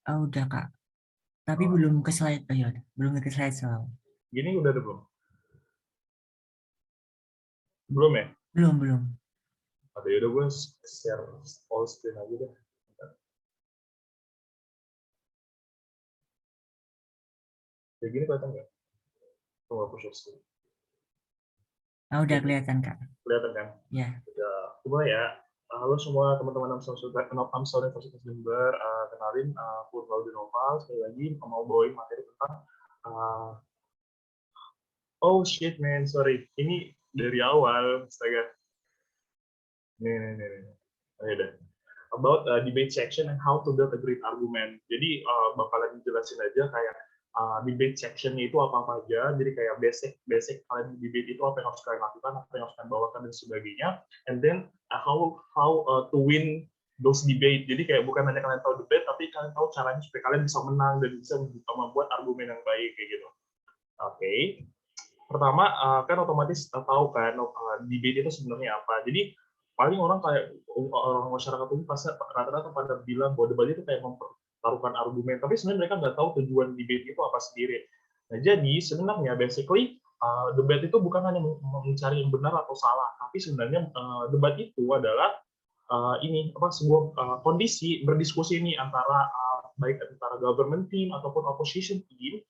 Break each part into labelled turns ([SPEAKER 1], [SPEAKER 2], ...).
[SPEAKER 1] Oh, udah Kak. Tapi
[SPEAKER 2] Oh,
[SPEAKER 1] belum ke slide. Oh, ya udah. Belum ke slide soal.
[SPEAKER 2] gini udah ada belum? Belum ya?
[SPEAKER 1] Belum.
[SPEAKER 2] Ada udah gue share all screen aja deh. Kayak gini kelihatan nggak? Tunggu aku share screen.
[SPEAKER 1] Oh, udah kelihatan Kak.
[SPEAKER 2] Kelihatan kan?
[SPEAKER 1] Ya.
[SPEAKER 2] Udah. Coba ya. Halo semua teman-teman Amsel Universitas Jember. Kenalin, aku Claudio Noval. Sekali lagi mau bawain materi tentang uh, oh shit man, sorry. Ini dari awal, astaga. Nih. Oh, ya udah. About debate section and how to build a great argument. Jadi bakalan dijelasin aja kayak debate sectionnya itu apa aja. Jadi kayak basic kalian debate itu apa yang harus kalian lakukan, apa yang harus kalian bawakan dan sebagainya. And then how to win those debate. Jadi kayak bukan hanya kalian tahu debate, tapi kalian tahu caranya supaya kalian bisa menang dan bisa membuat argumen yang baik kayak gitu. Oke. Pertama kan otomatis tahu kan debate itu sebenarnya apa. Jadi paling orang kayak orang masyarakat umum pasti rata-rata pada bilang bahwa debat itu kayak mempertaruhkan argumen, tapi sebenarnya mereka nggak tahu tujuan debate itu apa sendiri. Nah, jadi sebenarnya basically debat itu bukan hanya mencari yang benar atau salah, tapi sebenarnya debat itu adalah ini apa sebuah kondisi berdiskusi ini antara baik antara government team ataupun opposition team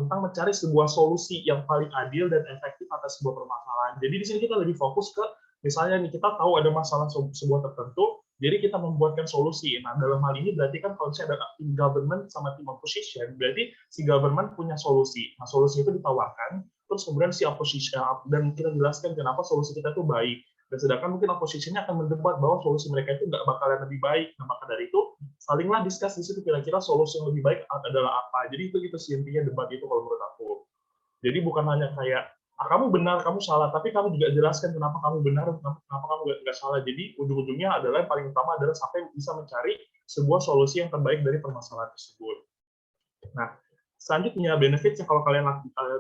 [SPEAKER 2] tentang mencari sebuah solusi yang paling adil dan efektif atas sebuah permasalahan. Jadi di sini kita lebih fokus ke misalnya nih kita tahu ada masalah sebuah tertentu, jadi kita membuatkan solusi. Nah dalam hal ini berarti kan kalau misalnya ada tim government sama tim opposition, berarti si government punya solusi. Nah solusi itu ditawarkan, terus kemudian si opposition dan kita jelaskan kenapa solusi kita itu baik. Dan sedangkan mungkin oposisinya akan mendebat bahwa solusi mereka itu nggak bakalan lebih baik. Nah maka dari itu salinglah discuss di situ kira-kira solusi yang lebih baik adalah apa. Jadi itu gitu sih intinya debat itu kalau menurut aku. Jadi bukan hanya kayak kamu benar, kamu salah, tapi kamu juga jelaskan kenapa kamu benar, kenapa kamu nggak salah. Jadi ujung-ujungnya adalah yang paling utama adalah sampai bisa mencari sebuah solusi yang terbaik dari permasalahan tersebut. Nah, selanjutnya benefits yang kalau kalian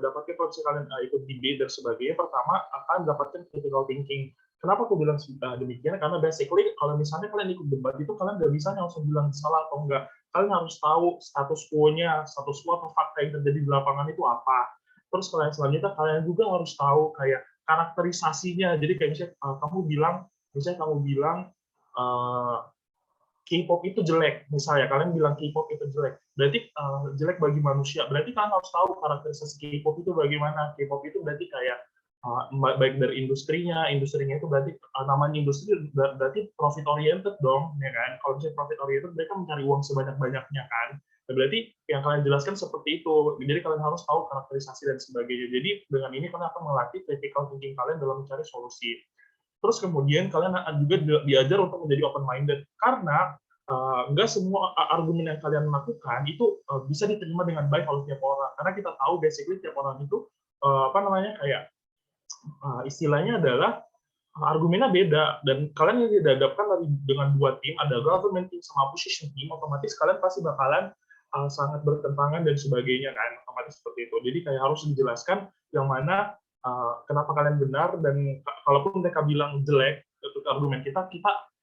[SPEAKER 2] dapatkan kalau kalian ikut debate dan sebagainya, pertama akan dapatkan critical thinking. Kenapa aku bilang demikian? Karena basically kalau misalnya kalian ikut debat itu kalian nggak bisa langsung bilang salah atau enggak. Kalian harus tahu status quo-nya, status quo atau fakta yang terjadi di lapangan itu apa. Terus kalian selanjutnya kalian juga harus tahu kayak karakterisasinya. Jadi kayak misalnya kamu bilang K-pop itu jelek, misalnya kalian bilang K-pop itu jelek, berarti jelek bagi manusia. Berarti kalian harus tahu karakterisasi K-pop itu bagaimana. K-pop itu berarti kayak baik dari industrinya itu berarti namanya industri berarti profit oriented dong, ya kan? Kalau misalnya profit oriented, mereka mencari uang sebanyak-banyaknya kan. Nah, berarti yang kalian jelaskan seperti itu. Jadi kalian harus tahu karakterisasi dan sebagainya. Jadi dengan ini kalian akan melatih critical thinking kalian dalam mencari solusi. Terus kemudian kalian juga diajar untuk menjadi open minded karena nggak semua argumen yang kalian lakukan itu bisa diterima dengan baik oleh tiap orang karena kita tahu basically tiap orang itu apa namanya kayak istilahnya adalah argumennya beda dan kalian yang dihadapkan dengan dua tim ada government team sama opposition team otomatis kalian pasti bakalan sangat bertentangan dan sebagainya kan otomatis seperti itu jadi kayak harus dijelaskan yang mana kenapa kalian benar dan kalaupun mereka bilang jelek untuk argumen kita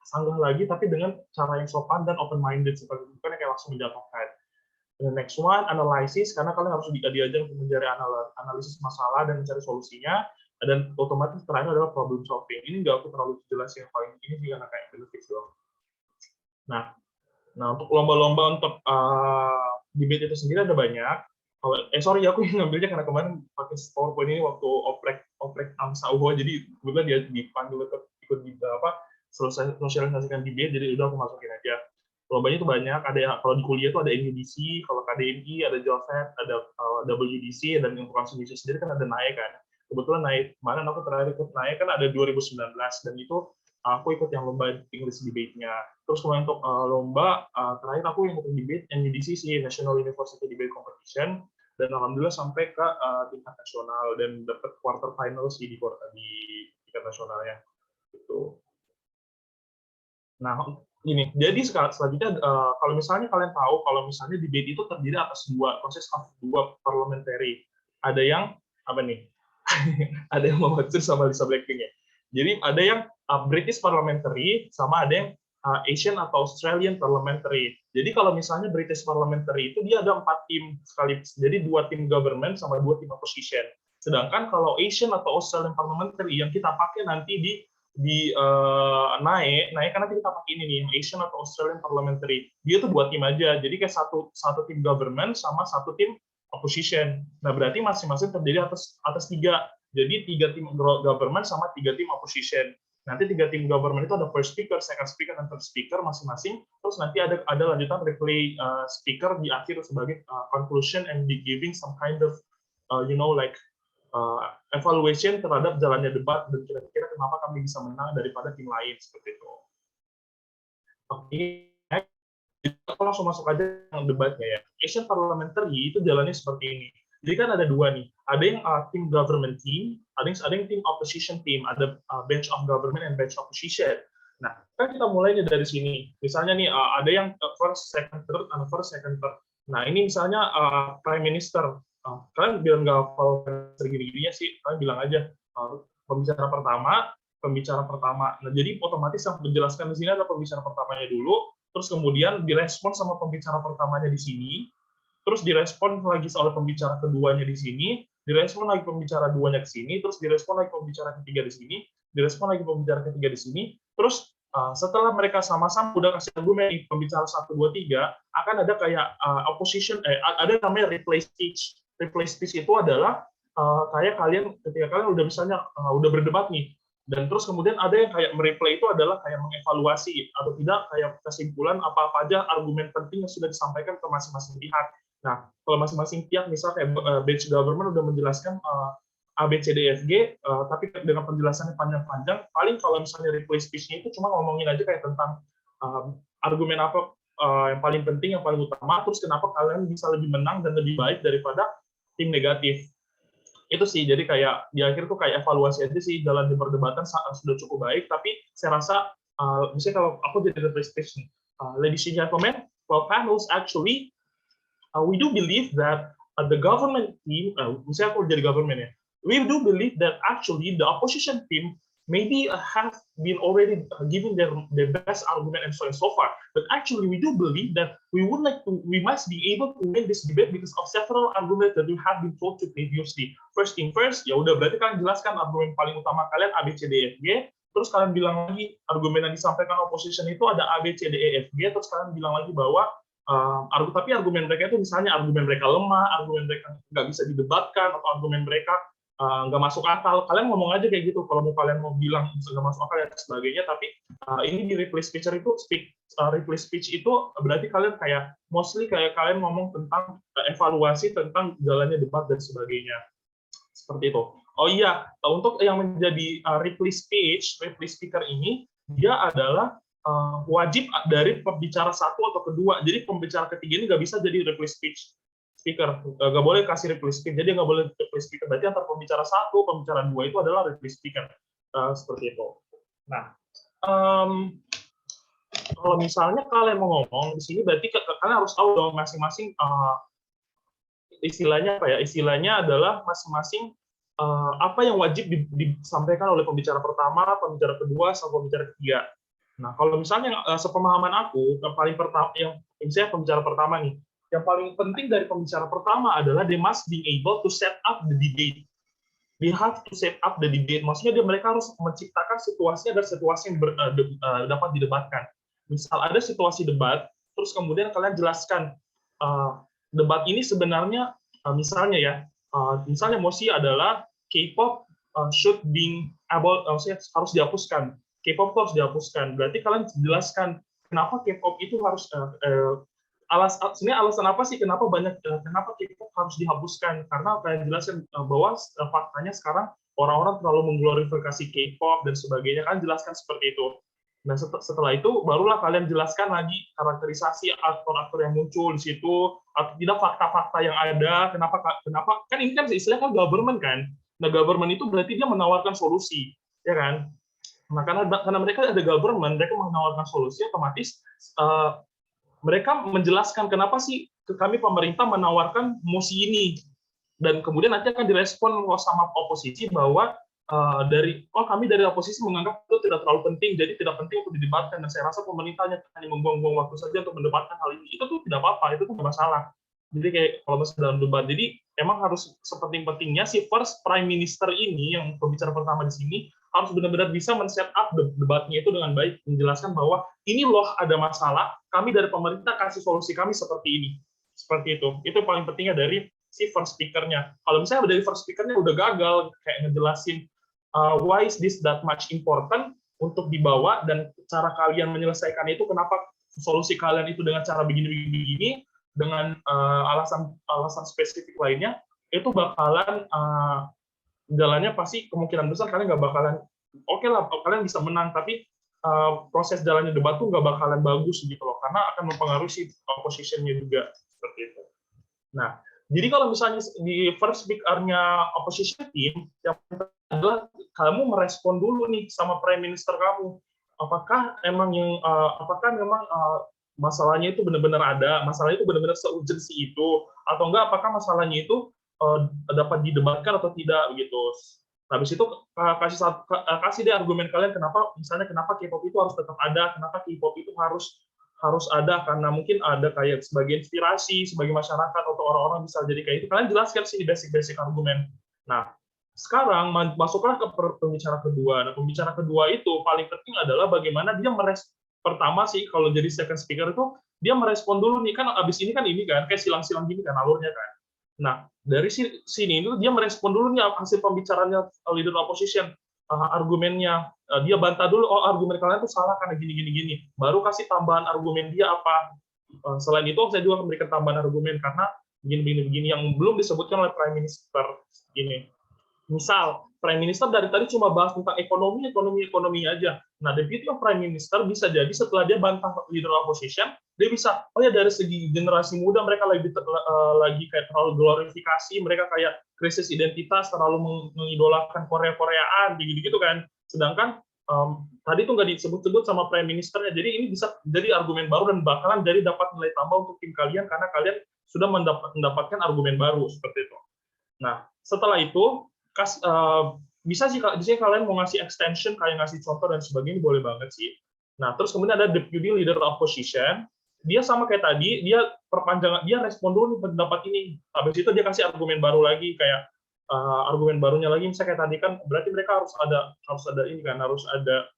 [SPEAKER 2] sanggah lagi tapi dengan cara yang sopan dan open minded seperti itu kan kayak langsung menjatuhkan. The next one analysis karena kalian harus diajar untuk mencari analisis masalah dan mencari solusinya dan otomatis terakhir adalah problem solving. Ini nggak aku terlalu jelas yang paling ini sih karena kayak benefits doang. Nah untuk lomba-lomba untuk debate itu sendiri ada banyak. Sorry aku ngambilnya karena kemarin pakai PowerPoint ini waktu oprek AMSA UHO jadi kebetulan dia dipanggil ikut di apa sosialisasikan debate jadi udah aku masukin aja. Lombanya itu banyak, ada yang kalau di kuliah itu ada NUDC, kalau KDMI ada JOSET, ada WDC dan untuk langsung di sendiri kan ada naik kan. Kebetulan naik kemarin aku terakhir ikut naik kan ada 2019 dan itu aku ikut yang lomba English debate-nya. Terus kalau untuk lomba terakhir aku yang ikut debate NUDC sih National University Debate Competition dan alhamdulillah sampai ke tingkat nasional dan dapat quarter final sih di tingkat nasionalnya gitu. Nah, ini jadi selanjutnya kalau misalnya kalian tahu kalau misalnya debate itu terdiri atas dua parliamentary. Ada yang apa nih? Ada yang Mama sama Lisa Blackpink ya. Jadi ada yang British parliamentary sama ada yang Asian atau Australian Parliamentary. Jadi kalau misalnya British Parliamentary itu dia ada 4 tim sekaligus. Jadi 2 tim government sama 2 tim opposition. Sedangkan kalau Asian atau Australian Parliamentary yang kita pakai nanti di naik karena kita pakai ini nih, Asian atau Australian Parliamentary. Dia tuh 2 tim aja. Jadi kayak satu tim government sama satu tim opposition. Nah, berarti masing-masing terdiri atas 3. Jadi 3 tim government sama 3 tim opposition. Nanti 3 tim government itu ada first speaker, second speaker, dan third speaker masing-masing. Terus nanti ada lanjutan replay speaker di akhir sebagai conclusion and be giving some kind of evaluation terhadap jalannya debat dan kira-kira kenapa kami bisa menang daripada tim lain seperti itu. Oke, kita langsung masuk aja yang debatnya ya. Asian Parliamentary itu jalannya seperti ini. Jadi kan ada 2 nih, ada yang tim government team, ada yang tim opposition team, ada bench of government and bench opposition. Nah, kan kita mulainya dari sini. Misalnya nih, ada yang first, second, third, and first, second, third. Nah, ini misalnya prime minister. Kalian bilang nggak hafal segini-gininya sih, kalian bilang aja pembicara pertama. Nah, jadi otomatis yang menjelaskan di sini adalah pembicara pertamanya dulu, terus kemudian direspon sama pembicara pertamanya di sini, terus direspon lagi oleh pembicara keduanya di sini, direspon lagi pembicara duanya ke sini, terus direspon lagi pembicara ketiga di sini, direspon lagi pembicara ketiga di sini, terus setelah mereka sama-sama udah kasih argumen pembicara 1, 2, 3, akan ada kayak opposition, ada namanya replay speech. Replay speech itu adalah kayak ketika kalian udah misalnya udah berdebat nih, dan terus kemudian ada yang kayak mereplay itu adalah kayak mengevaluasi atau tidak kayak kesimpulan apa-apa aja argumen penting yang sudah disampaikan ke masing-masing pihak. Nah, kalau masing-masing pihak misalnya kayak bench government udah menjelaskan A, B, C, D, F, G, tapi dengan penjelasannya panjang-panjang, paling kalau misalnya replay speech-nya itu cuma ngomongin aja kayak tentang argumen apa yang paling penting, yang paling utama, terus kenapa kalian bisa lebih menang dan lebih baik daripada tim negatif. Itu sih, jadi kayak di akhir tuh kayak evaluasi aja sih, jalan di perdebatan sudah cukup baik, tapi saya rasa, misalnya kalau aku jadi replay speech nih, ladies and gentlemen, well, panels actually, we do believe that the government team, misalnya aku jadi government ya, we do believe that actually the opposition team maybe have been already giving their best argument and so far, but actually we do believe that we must be able to win this debate because of several arguments that we have been told to previously. First thing first, ya udah berarti kalian jelaskan argumen paling utama kalian A, B, C, D, F, G. Terus kalian bilang lagi argumen yang disampaikan opposition itu ada A, B, C, D, E, F, G. Terus kalian bilang lagi bahwa tapi argumen mereka itu misalnya argumen mereka lemah, argumen mereka nggak bisa didebatkan, atau argumen mereka nggak masuk akal. Kalian ngomong aja kayak gitu. Kalau kalian mau bilang nggak masuk akal dan sebagainya, tapi ini di replay speech itu berarti kalian kayak mostly kayak kalian ngomong tentang evaluasi tentang jalannya debat dan sebagainya. Seperti itu. Oh iya, untuk yang menjadi replay speaker ini, dia adalah wajib dari pembicara 1 atau kedua. Jadi pembicara ketiga ini nggak bisa jadi replay speaker. Nggak boleh kasih replay speech. Jadi nggak boleh replay speaker. Berarti antara pembicara 1, pembicara 2 itu adalah replay speaker. Seperti itu. Nah, kalau misalnya kalian mau ngomong di sini, berarti kalian harus tahu dong masing-masing istilahnya apa ya? Istilahnya adalah masing-masing apa yang wajib disampaikan oleh pembicara pertama, pembicara kedua, sama pembicara ketiga. Nah, kalau misalnya sepemahaman aku, yang paling pertama, misalnya pembicara pertama nih, yang paling penting dari pembicara pertama adalah they must be able to set up the debate. They have to set up the debate. Maksudnya mereka harus menciptakan situasi agar situasi yang dapat didebatkan. Misal ada situasi debat, terus kemudian kalian jelaskan debat ini sebenarnya misalnya ya, misalnya mosi adalah K-pop should being harus dihapuskan. K-pop harus dihapuskan. Berarti kalian jelaskan kenapa K-pop itu harus sebenarnya alasan apa sih kenapa K-pop harus dihapuskan? Karena kalian jelaskan bahwa faktanya sekarang orang-orang terlalu mengglorifikasi K-pop dan sebagainya. Kalian jelaskan seperti itu. Nah, setelah itu barulah kalian jelaskan lagi karakterisasi aktor-aktor yang muncul di situ, atau tidak fakta-fakta yang ada, kenapa kan ini kan istilahnya kan government kan. Nah, government itu berarti dia menawarkan solusi, ya kan? Nah, karena mereka ada government, mereka menawarkan solusi, otomatis mereka menjelaskan kenapa sih kami pemerintah menawarkan mosi ini, dan kemudian nanti akan direspon sama oposisi bahwa kami dari oposisi menganggap itu tidak terlalu penting, jadi tidak penting untuk didebatkan, dan saya rasa pemerintahnya hanya membuang-buang waktu saja untuk mendebatkan hal ini. Itu tuh tidak apa-apa, itu tuh tidak masalah. Jadi kayak kalau misalnya dalam debat, jadi emang harus sepenting-pentingnya si first prime minister ini yang pembicara pertama di sini harus benar-benar bisa men-set up debatnya itu dengan baik, menjelaskan bahwa ini loh ada masalah, kami dari pemerintah kasih solusi kami seperti ini. Seperti itu. Itu paling pentingnya dari si first speaker-nya. Kalau misalnya dari first speaker-nya udah gagal kayak ngejelasin why is this that much important untuk dibawa dan cara kalian menyelesaikan itu, kenapa solusi kalian itu dengan cara begini-begini dengan alasan spesifik lainnya, itu bakalan jalannya pasti kemungkinan besar kalian nggak bakalan oke lah, kalian bisa menang, tapi proses jalannya debat tuh nggak bakalan bagus gitu loh, karena akan mempengaruhi si opposition-nya juga seperti itu. Nah, jadi kalau misalnya di first speaker-nya opposition team, yang adalah kamu merespon dulu nih sama prime minister kamu, apakah memang masalahnya itu benar-benar ada, masalahnya itu benar-benar se-urgency itu, atau enggak, apakah masalahnya itu dapat didebatkan atau tidak begitu. Habis itu kasih deh argumen kalian kenapa K-pop itu harus tetap ada, kenapa K-pop itu harus ada, karena mungkin ada kayak sebagai inspirasi sebagai masyarakat atau orang-orang bisa jadi kayak itu. Kalian jelaskan sih basic argumen. Nah, sekarang masuklah ke pembicara kedua. Nah, pembicara kedua itu paling penting adalah bagaimana dia pertama sih kalau jadi second speaker itu dia merespon dulu nih, kan abis ini kan kayak silang-silang gini kan alurnya kan. Nah, dari sini itu dia merespon dulu nih hasil pembicaranya leader opposition, argumennya, dia bantah dulu, oh argumen kalian itu salah karena gini, baru kasih tambahan argumen dia apa. Selain itu saya juga memberikan tambahan argumen karena begini yang belum disebutkan oleh Prime Minister ini. Misal, Prime Minister dari tadi cuma bahas tentang ekonomi aja. Nah, the beauty of Prime Minister bisa jadi setelah dia bantah leader opposition, dia bisa, oh ya dari segi generasi muda mereka lagi kayak terlalu glorifikasi, mereka kayak krisis identitas, terlalu mengidolakan Korea-Koreaan, gitu kan. Sedangkan tadi itu nggak disebut-sebut sama Prime Ministernya, jadi ini bisa jadi argumen baru dan bakalan jadi dapat nilai tambah untuk tim kalian karena kalian sudah mendapatkan argumen baru seperti itu. Nah, setelah itu bisa sih kalian mau ngasih extension kayak ngasih contoh dan sebagainya, boleh banget sih. Nah, terus kemudian ada deputy leader opposition, dia sama kayak tadi, dia perpanjangan, dia respon dulu nih pendapat ini, habis itu dia kasih argumen baru lagi, kayak argumen barunya lagi, misalnya kayak tadi kan berarti mereka harus ada ini kan, harus ada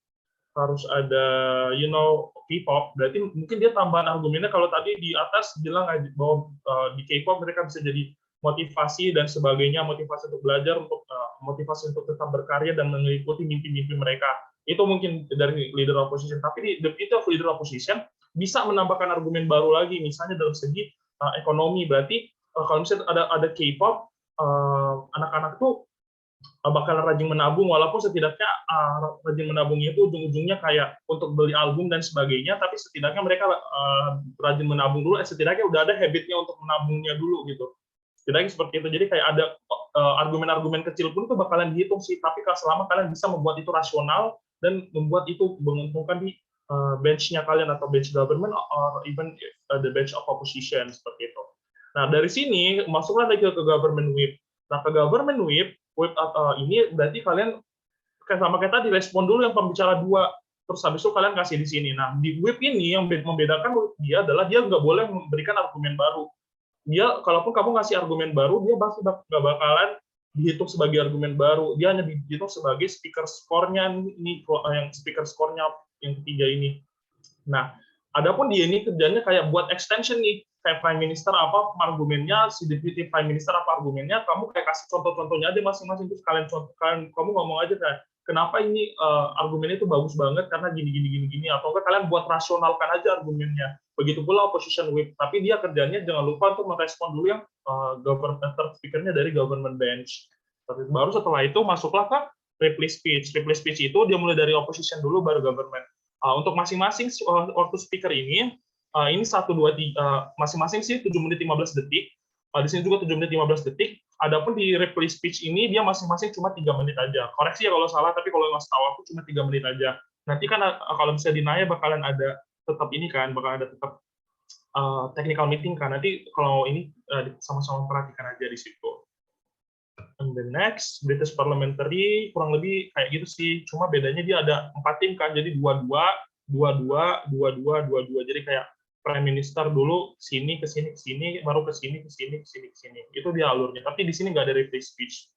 [SPEAKER 2] K-pop, berarti mungkin dia tambahan argumennya, kalau tadi di atas bilang bahwa di K-pop mereka bisa jadi motivasi dan sebagainya, motivasi untuk belajar, motivasi untuk tetap berkarya dan mengikuti mimpi-mimpi mereka. Itu mungkin dari leader opposition. Tapi di deputy of leader opposition bisa menambahkan argumen baru lagi, misalnya dalam segi ekonomi. Berarti kalau misalnya ada K-pop, anak-anak tuh bakalan rajin menabung, walaupun setidaknya rajin menabungnya itu ujung-ujungnya kayak untuk beli album dan sebagainya, tapi setidaknya mereka rajin menabung dulu, setidaknya udah ada habitnya untuk menabungnya dulu gitu. Setidaknya seperti itu. Jadi kayak ada argumen-argumen kecil pun itu bakalan dihitung sih, tapi selama kalian bisa membuat itu rasional dan membuat itu menguntungkan di bench-nya kalian atau bench government or even the bench of opposition seperti itu. Nah, dari sini masuklah lagi ke government whip. Nah, ke government whip ini berarti kalian sama kayak tadi respon dulu yang pembicara dua, terus habis itu kalian kasih di sini. Nah, di whip ini yang membedakan dia adalah dia nggak boleh memberikan argumen baru. Dia kalaupun kamu ngasih argumen baru, dia pasti nggak bakalan dihitung sebagai argumen baru. Dia hanya dihitung sebagai speaker score-nya ini, yang speaker score-nya yang ketiga ini. Nah, adapun dia ini kerjanya kayak buat extension nih, kayak Prime Minister apa argumennya, si Deputy Prime Minister apa argumennya, kamu kayak kasih contoh-contohnya aja masing-masing, terus kamu ngomong aja kan, kenapa ini argumennya itu bagus banget karena gini, atau enggak kalian buat rasionalkan aja argumennya. Begitu pula opposition whip, tapi dia kerjanya jangan lupa untuk merespon dulu yang speaker-nya dari government bench. Baru setelah itu masuklah ke reply speech. Reply speech itu dia mulai dari opposition dulu baru government. Untuk masing-masing waktu speaker ini 1, 2, 3, masing-masing sih 7 menit 15 detik. Di sini juga 7 menit 15 detik. Adapun di reply speech ini dia masing-masing cuma 3 menit aja. Koreksi ya kalau salah, tapi kalau nggak tahu aku cuma 3 menit aja. Nanti kan kalau misalnya di Naya bakalan ada tetap ini kan, bakalan ada tetap technical meeting kan. Nanti kalau ini sama-sama perhatikan aja di situ. And the next, British Parliamentary, kurang lebih kayak gitu sih. Cuma bedanya dia ada 4 tim kan, jadi 2-2, 2-2, 2-2, 2-2. Jadi kayak Prime Minister dulu sini ke sini, baru ke sini ke sini ke sini ke sini. Itu dia alurnya. Tapi di sini nggak ada free speech.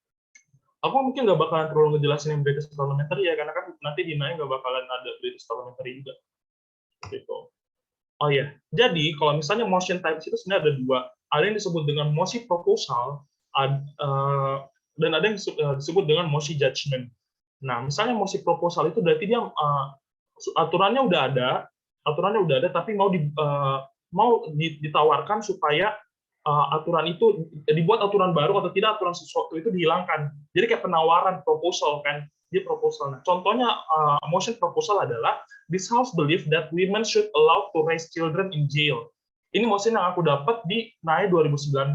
[SPEAKER 2] Aku mungkin nggak bakalan terlalu ngejelasin yang British Parliamentary ya, karena kan nanti di nggak bakalan ada British Parliamentary juga. Gitu. Oh ya, jadi kalau misalnya motion types itu sebenarnya ada 2. Ada yang disebut dengan motion proposal, dan ada yang disebut dengan motion judgment. Nah, misalnya motion proposal itu berarti dia aturannya udah ada, tapi mau ditawarkan supaya aturan itu dibuat aturan baru atau tidak aturan sesuatu itu dihilangkan. Jadi kayak penawaran proposal kan, dia proposal. Nah, contohnya motion proposal adalah this house believe that women should allow to raise children in jail. Ini motion yang aku dapat di NAE 2019.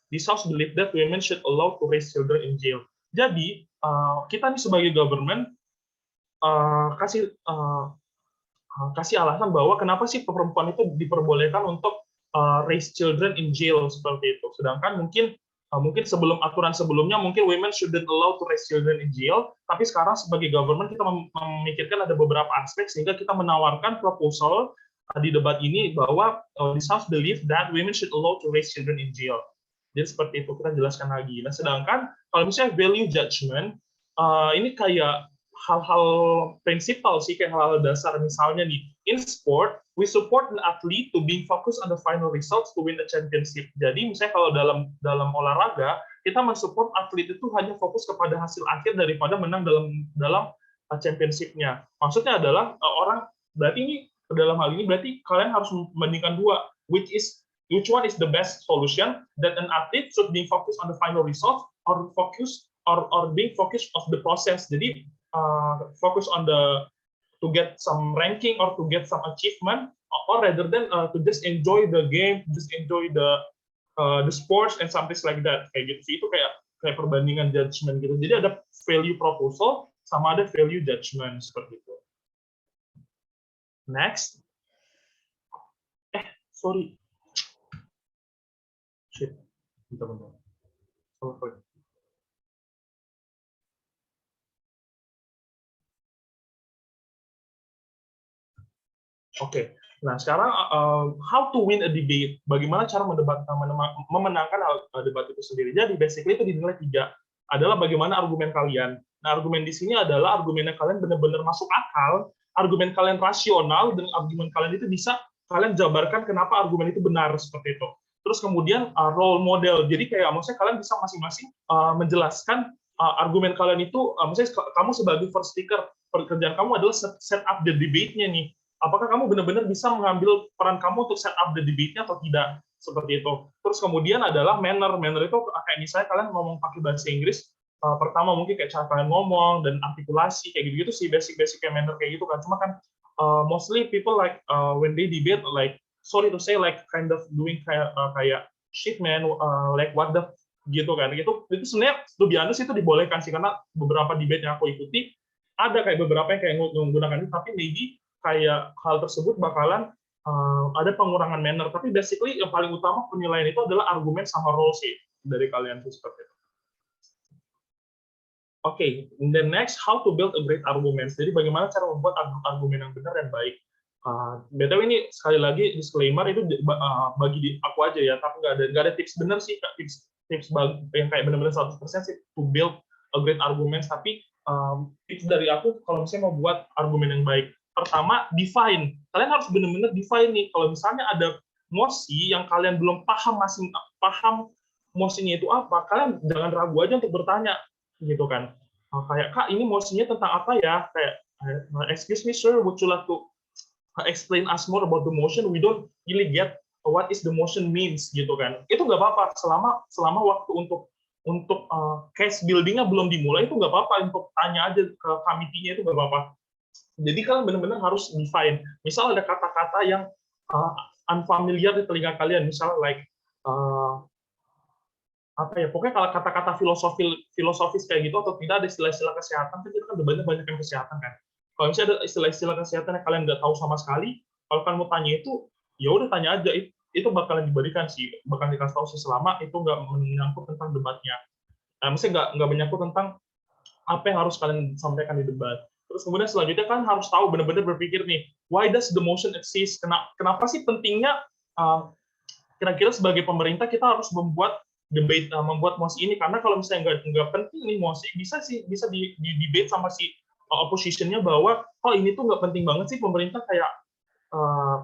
[SPEAKER 2] This house believe that women should allow to raise children in jail. Jadi kita nih sebagai government kasih alasan bahwa kenapa sih perempuan itu diperbolehkan untuk raise children in jail seperti itu. Sedangkan mungkin sebelum aturan sebelumnya mungkin women shouldn't allow to raise children in jail, tapi sekarang sebagai government kita memikirkan ada beberapa aspek sehingga kita menawarkan proposal di debat ini bahwa this house believe that women should allow to raise children in jail. Jadi seperti itu kita jelaskan lagi. Nah, sedangkan kalau misalnya value judgment ini kayak hal-hal prinsipal sih, kayak hal-hal dasar. Misalnya nih, in sport we support an athlete to be focused on the final results to win the championship. Jadi misalnya kalau dalam olahraga kita mensupport atlet itu hanya fokus kepada hasil akhir daripada menang dalam championship-nya. Maksudnya adalah berarti ini dalam hal ini berarti kalian harus membandingkan dua, which one is the best solution, that an athlete should be focused on the final result or being focused of the process. Jadi focus on to get some ranking or to get some achievement, or rather than to just enjoy the game, just enjoy the sports and something like that. Kayak gitu. Itu kayak perbandingan judgment gitu. Jadi ada value proposal sama ada value judgment seperti itu. Next. Sorry. Shit. Bentar. Oke. Nah, sekarang how to win a debate. Bagaimana cara memenangkan debat itu sendiri. Jadi basically itu dinilai 3. Adalah bagaimana argumen kalian. Nah, argumen di sini adalah argumennya kalian benar-benar masuk akal, argumen kalian rasional, dan argumen kalian itu bisa kalian jabarkan kenapa argumen itu benar seperti itu. Terus kemudian role model. Jadi kayak maksudnya kalian bisa masing-masing menjelaskan argumen kalian itu, maksudnya kamu sebagai first speaker, pekerjaan kamu adalah set up the debate-nya nih. Apakah kamu benar-benar bisa mengambil peran kamu untuk set up the debate-nya atau tidak, seperti itu. Terus kemudian adalah manner itu kayak misalnya kalian ngomong pakai bahasa Inggris, pertama mungkin kayak cara kalian ngomong dan artikulasi kayak gitu-gitu sih, basic kayak manner kayak gitu kan. Cuma kan mostly people like when they debate, like sorry to say, like kind of doing kayak shit man, like what the gitu kan. Itu sebenarnya to be honest itu dibolehkan sih, karena beberapa debate yang aku ikuti ada kayak beberapa yang kayak menggunakan itu, tapi maybe kayak hal tersebut bakalan ada pengurangan manner. Tapi basically yang paling utama penilaian itu adalah argumen sama role sih dari kalian tuh seperti itu. Oke, the next, how to build a great argument. Jadi bagaimana cara membuat argumen yang benar dan baik. BTW ini sekali lagi disclaimer itu bagi aku aja ya, tapi nggak ada tips benar sih, tips yang kayak benar-benar 100% sih to build a great argument. Tapi tips dari aku kalau misalnya mau buat argumen yang baik. Pertama, define. Kalian harus benar-benar define nih. Kalau misalnya ada mosi yang kalian belum paham mosinya itu apa, kalian jangan ragu aja untuk bertanya, gitu kan. Kayak, Kak, ini mosinya tentang apa ya? Kayak, excuse me, sir, would you like to explain us more about the motion? We don't really get what is the motion means, gitu kan. Itu nggak apa-apa. Selama waktu untuk case building-nya belum dimulai, itu nggak apa-apa. Untuk tanya aja ke committee-nya itu nggak apa-apa. Jadi kalian benar-benar harus define. Misal ada kata-kata yang unfamiliar di telinga kalian, misal like apa ya, pokoknya kalau kata-kata filosofis kayak gitu atau tidak ada istilah-istilah kesehatan, kan kita kan banyak yang kesehatan kan. Kalau misalnya ada istilah-istilah kesehatan yang kalian nggak tahu sama sekali, kalau kalian mau tanya itu, ya udah tanya aja, itu bakalan diberikan sih, bakal dikasih tahu sih selama itu nggak menyangkut tentang debatnya. Maksudnya nggak menyangkut tentang apa yang harus kalian sampaikan di debat. Terus kemudian selanjutnya kan harus tahu benar-benar berpikir nih, why does the motion exist? Kenapa sih pentingnya kira-kira sebagai pemerintah kita harus membuat debate, membuat mosi ini, karena kalau misalnya nggak penting nih mosi, bisa di debate sama si oppositionnya bahwa ini tuh nggak penting banget sih pemerintah kayak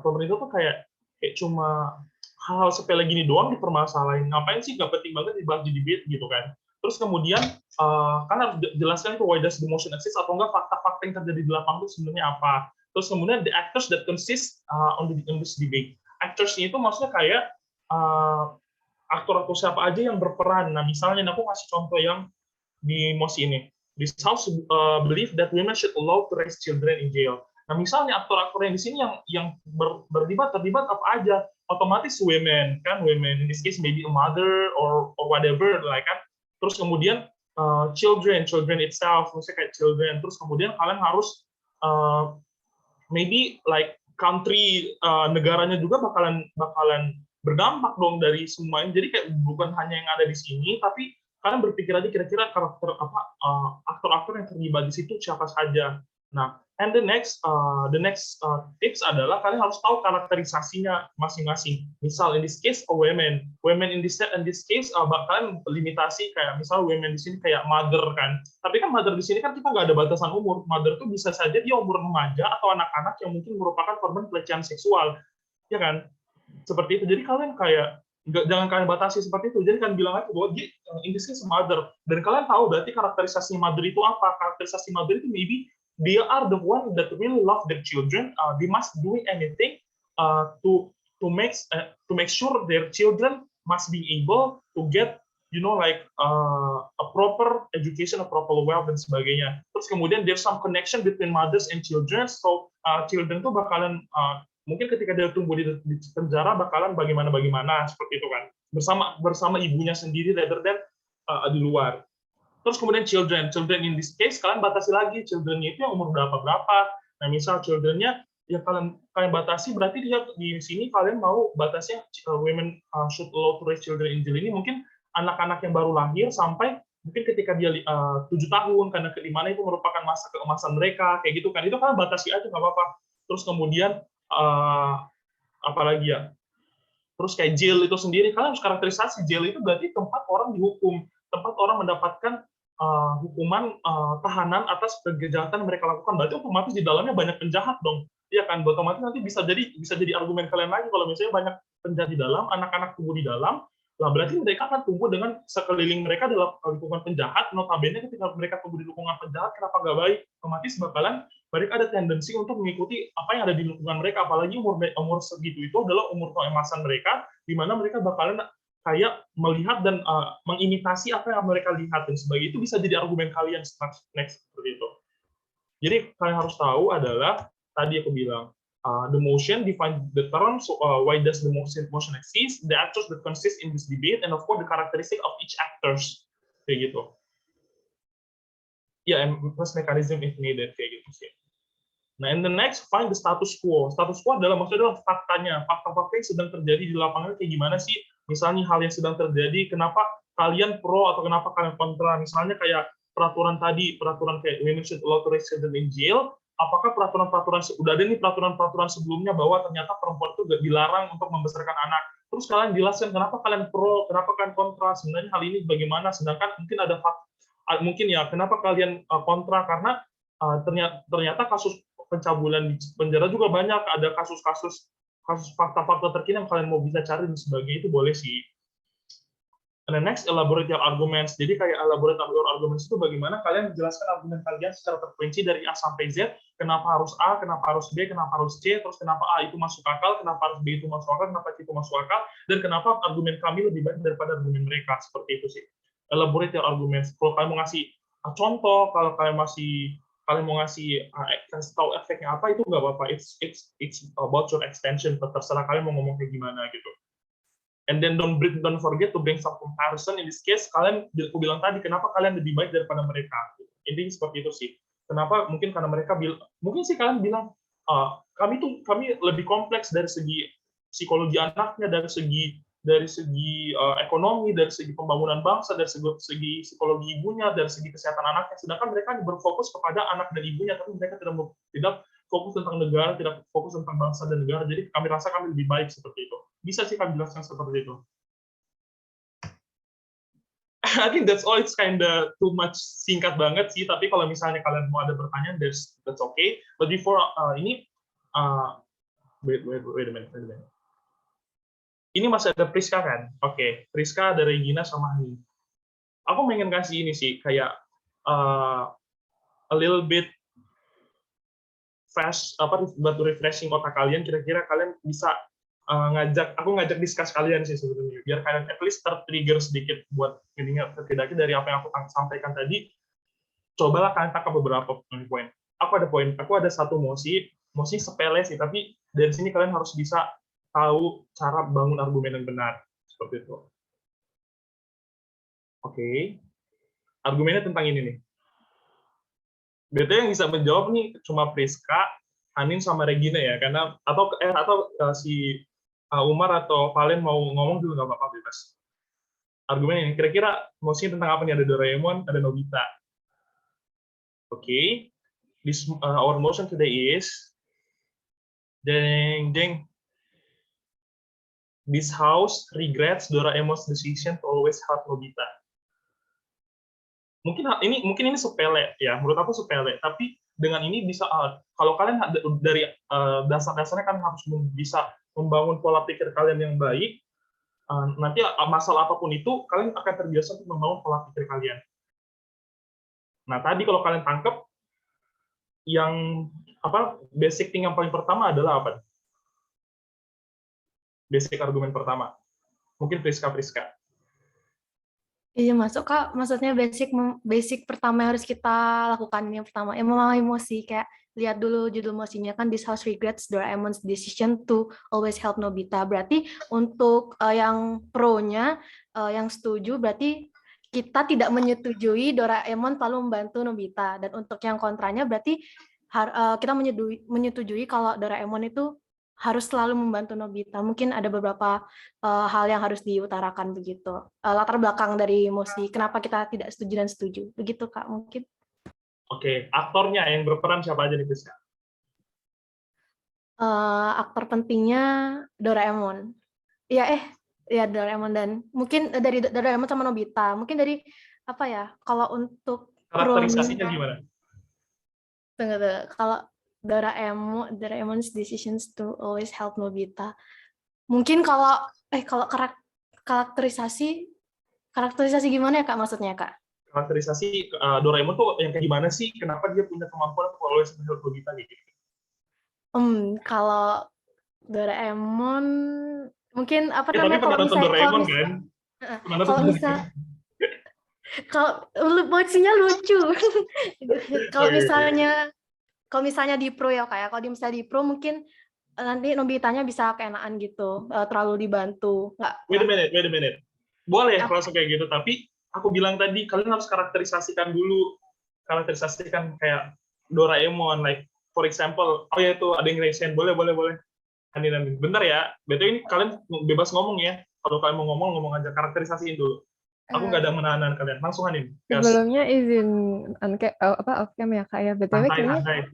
[SPEAKER 2] pemerintah tuh kayak cuma hal-hal sepele gini doang dipermasalahin, ngapain sih, nggak penting banget dibahas di debate gitu kan. Terus kemudian kan harus jelaskan itu why does the motion exist, atau enggak fakta-fakta yang terjadi di lapangan itu sebenarnya apa. Terus kemudian the actors that consist on this debate. Actors itu maksudnya kayak aktor atau siapa aja yang berperan. Nah, misalnya aku kasih contoh yang di mosi ini. This house believe that women should allow to raise children in jail. Nah, misalnya aktor-aktor yang di sini yang terlibat apa aja, otomatis women kan, women in this case maybe a mother or whatever, like kan. Terus kemudian children itself, maksudnya kayak children. Terus kemudian kalian harus maybe like country negaranya juga bakalan berdampak dong dari semuanya. Jadi kayak bukan hanya yang ada di sini, tapi kalian berpikir aja kira-kira karakter apa aktor-aktor yang terlibat di situ siapa saja. Nah, and the next tips adalah kalian harus tahu karakterisasinya masing-masing. Misal in this case women in this case bakalan limitasi kayak misal women di sini kayak mother kan. Tapi kan mother di sini kan kita nggak ada batasan umur. Mother itu bisa saja dia umur remaja atau anak-anak yang mungkin merupakan korban pelecehan seksual, ya kan? Seperti itu. Jadi kalian kayak jangan kalian batasi seperti itu. Jadi kalian bilang aja bahwa dia in this case mother, dan kalian tahu berarti karakterisasi mother itu apa. Karakterisasi mother itu maybe they are the one that really love their children. They must do anything to make sure their children must be able to get like a proper education, a proper wealth dan sebagainya. Terus kemudian there's some connection between mothers and children. So children tuh bakalan mungkin ketika dia tumbuh di penjara bakalan bagaimana seperti itu kan, bersama ibunya sendiri rather than di luar. Terus kemudian children in this case kalian batasi lagi children-nya itu yang umur berapa. Nah, misal children-nya yang kalian batasi, berarti dia di sini kalian mau batasnya women should allow to raise children in jail ini mungkin anak-anak yang baru lahir sampai mungkin ketika dia 7 tahun, karena di mana itu merupakan masa keemasan mereka kayak gitu kan, itu kalian batasi aja nggak apa-apa. Terus kemudian apalagi ya, terus kayak jail itu sendiri kalian harus karakterisasi. Jail itu berarti tempat orang dihukum, tempat orang mendapatkan hukuman tahanan atas kejahatan yang mereka lakukan. Berarti otomatis di dalamnya banyak penjahat dong, iya kan? Otomatis nanti bisa jadi argumen kalian lagi kalau misalnya banyak penjahat di dalam, anak-anak tumbuh di dalam, lah berarti mereka akan tumbuh dengan sekeliling mereka dalam lingkungan penjahat. Notabene ketika mereka tumbuh di lingkungan penjahat, kenapa nggak baik? Otomatis bakalan mereka ada tendensi untuk mengikuti apa yang ada di lingkungan mereka. Apalagi umur segitu itu adalah umur keemasan mereka, di mana mereka bakalan kayak melihat dan mengimitasi apa yang mereka lihat dan sebagainya. Itu bisa jadi argumen kalian next seperti itu. Jadi kalian harus tahu adalah tadi aku bilang the motion define the terms, why does the motion exist, the actors that consist in this debate, and of course the characteristic of each actors kayak gitu. Ya, and plus mechanism if needed kayak gitu sih. Nah, and the next find the status quo. Status quo adalah maksudnya adalah faktanya, fakta-fakta yang sedang terjadi di lapangan kayak gimana sih? Misalnya hal yang sedang terjadi, kenapa kalian pro atau kenapa kalian kontra? Misalnya kayak peraturan kayak women should allow to raise children in jail. Apakah peraturan-peraturan udah ada nih peraturan-peraturan sebelumnya bahwa ternyata perempuan itu dilarang untuk membesarkan anak? Terus kalian jelaskan kenapa kalian pro, kenapa kalian kontra? Sebenarnya hal ini bagaimana? Sedangkan mungkin ada mungkin ya kenapa kalian kontra, karena ternyata kasus pencabulan di penjara juga banyak, ada kasus fakta-fakta terkini yang kalian mau bisa cari dan sebagainya, itu boleh sih. And the next, elaborate your arguments. Jadi kayak elaborate your arguments itu bagaimana kalian menjelaskan argumen kalian secara terperinci dari A sampai Z, kenapa harus A, kenapa harus B, kenapa harus C, terus kenapa A itu masuk akal, kenapa harus B itu masuk akal, kenapa C itu masuk akal, dan kenapa argumen kami lebih baik daripada argumen mereka, seperti itu sih. Elaborate your arguments. Kalau kalian mau ngasih contoh, kalau kalian mau ngasih kasih tahu efeknya apa, itu nggak apa-apa. It's about your extension. Terserah kalian mau ngomong kayak gimana gitu. And then don't forget to bring some comparison. In this case, aku bilang tadi, kenapa kalian lebih baik daripada mereka? Intinya seperti itu sih. Kenapa? Mungkin karena mereka mungkin sih kalian bilang kami lebih kompleks dari segi psikologi anaknya, dari segi dari segi ekonomi, dari segi pembangunan bangsa, dari segi psikologi ibunya, dari segi kesehatan anaknya. Sedangkan mereka berfokus kepada anak dan ibunya, tapi mereka tidak fokus tentang negara, tidak fokus tentang bangsa dan negara. Jadi kami rasa kami lebih baik seperti itu. Bisa sih kami jelaskan seperti itu. I think that's all. It's kinda too much, singkat banget sih. Tapi kalau misalnya kalian mau ada pertanyaan, that's okay. But before ini, wait a minute. Ini masih ada Priska kan? Oke, Priska, ada Regina sama Hani. Aku pengen kasih ini sih, kayak a little bit fresh, buat refreshing otak kalian. Kira-kira kalian bisa aku ngajak discuss kalian sih sebetulnya, biar kalian at least tertrigger sedikit buat ingat setidaknya dari apa yang aku sampaikan tadi. Cobalah kalian tangkap beberapa poin. Aku ada satu mosi sepele sih, tapi dari sini kalian harus bisa tahu cara bangun argumen yang benar seperti itu. Oke. Argumennya tentang ini nih. Biasanya yang bisa menjawab nih cuma Priska, Anin sama Regina ya, karena atau si Umar atau Valen mau ngomong juga nggak apa-apa, bebas. Argumen ini kira-kira mosi tentang apa nih? Ada Doraemon, ada Nobita. Okay. Our motion today is this house regrets Doraemon's decision to always help Nobita. Mungkin ini sepele ya, menurut aku sepele, tapi dengan ini bisa kalau kalian dari dasar-dasarnya kan harus bisa membangun pola pikir kalian yang baik. Nanti masalah apapun itu kalian akan terbiasa untuk membangun pola pikir kalian. Nah, tadi kalau kalian tangkap yang basic thing yang paling pertama adalah apa? Basic argumen pertama. Mungkin Priska.
[SPEAKER 3] Iya masuk Kak, maksudnya basic pertama yang harus kita lakukan yang pertama, yang memahami emosi, kayak lihat dulu judul emosinya kan, This House Regrets Doraemon's Decision to Always Help Nobita. Berarti untuk yang pro-nya, yang setuju, berarti kita tidak menyetujui Doraemon selalu membantu Nobita. Dan untuk yang kontranya berarti kita menyetujui kalau Doraemon itu harus selalu membantu Nobita. Mungkin ada beberapa hal yang harus diutarakan begitu. Latar belakang dari emosi, kenapa kita tidak setuju dan setuju. Begitu Kak, mungkin.
[SPEAKER 2] Oke, aktornya yang berperan siapa aja nih, Priska?
[SPEAKER 3] Aktor pentingnya Doraemon. Ya Doraemon, dan mungkin dari Doraemon sama Nobita. Mungkin dari apa ya? Kalau untuk
[SPEAKER 2] karakterisasinya gimana?
[SPEAKER 3] Tunggu. Kalau Doraemon's decisions to always help Nobita. Mungkin kalau karakterisasi gimana ya Kak, maksudnya Kak?
[SPEAKER 2] Karakterisasi Doraemon tuh yang kayak gimana sih? Kenapa dia punya kemampuan untuk always help Nobita gitu?
[SPEAKER 3] Kalau Doraemon mungkin
[SPEAKER 2] Tapi pernah nonton Doraemon kan?
[SPEAKER 3] Kalau emosinya lucu. Kalau misalnya di pro ya Kak, kalau misalnya di pro mungkin nanti Nobitanya bisa keenaan gitu, terlalu dibantu.
[SPEAKER 2] Wait a minute. Boleh kalau kayak gitu, tapi aku bilang tadi kalian harus karakterisasikan kayak Doraemon, like for example, itu ada yang resen, boleh. Anin. Bentar ya, betul ini kalian bebas ngomong ya. Kalau kalian mau ngomong aja, karakterisasiin dulu. Aku nggak ada menahan kalian, langsung Anin.
[SPEAKER 4] Sebelumnya izin off cam ya Kak ya. BTW kayaknya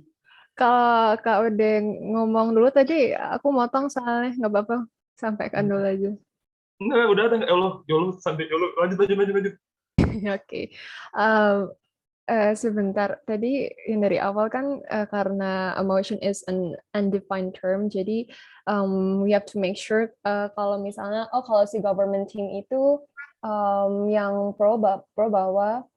[SPEAKER 4] kalau Kak udah ngomong dulu tadi, aku motong soalnya nggak apa-apa, sampaikan dulu aja.
[SPEAKER 2] Enggak, udah ada. Ya Allah, santai dulu. Lanjut.
[SPEAKER 4] Oke. Sebentar, tadi yang dari awal kan karena emotion is an undefined term, jadi we have to make sure kalau misalnya kalau si government team itu yang pro bahwa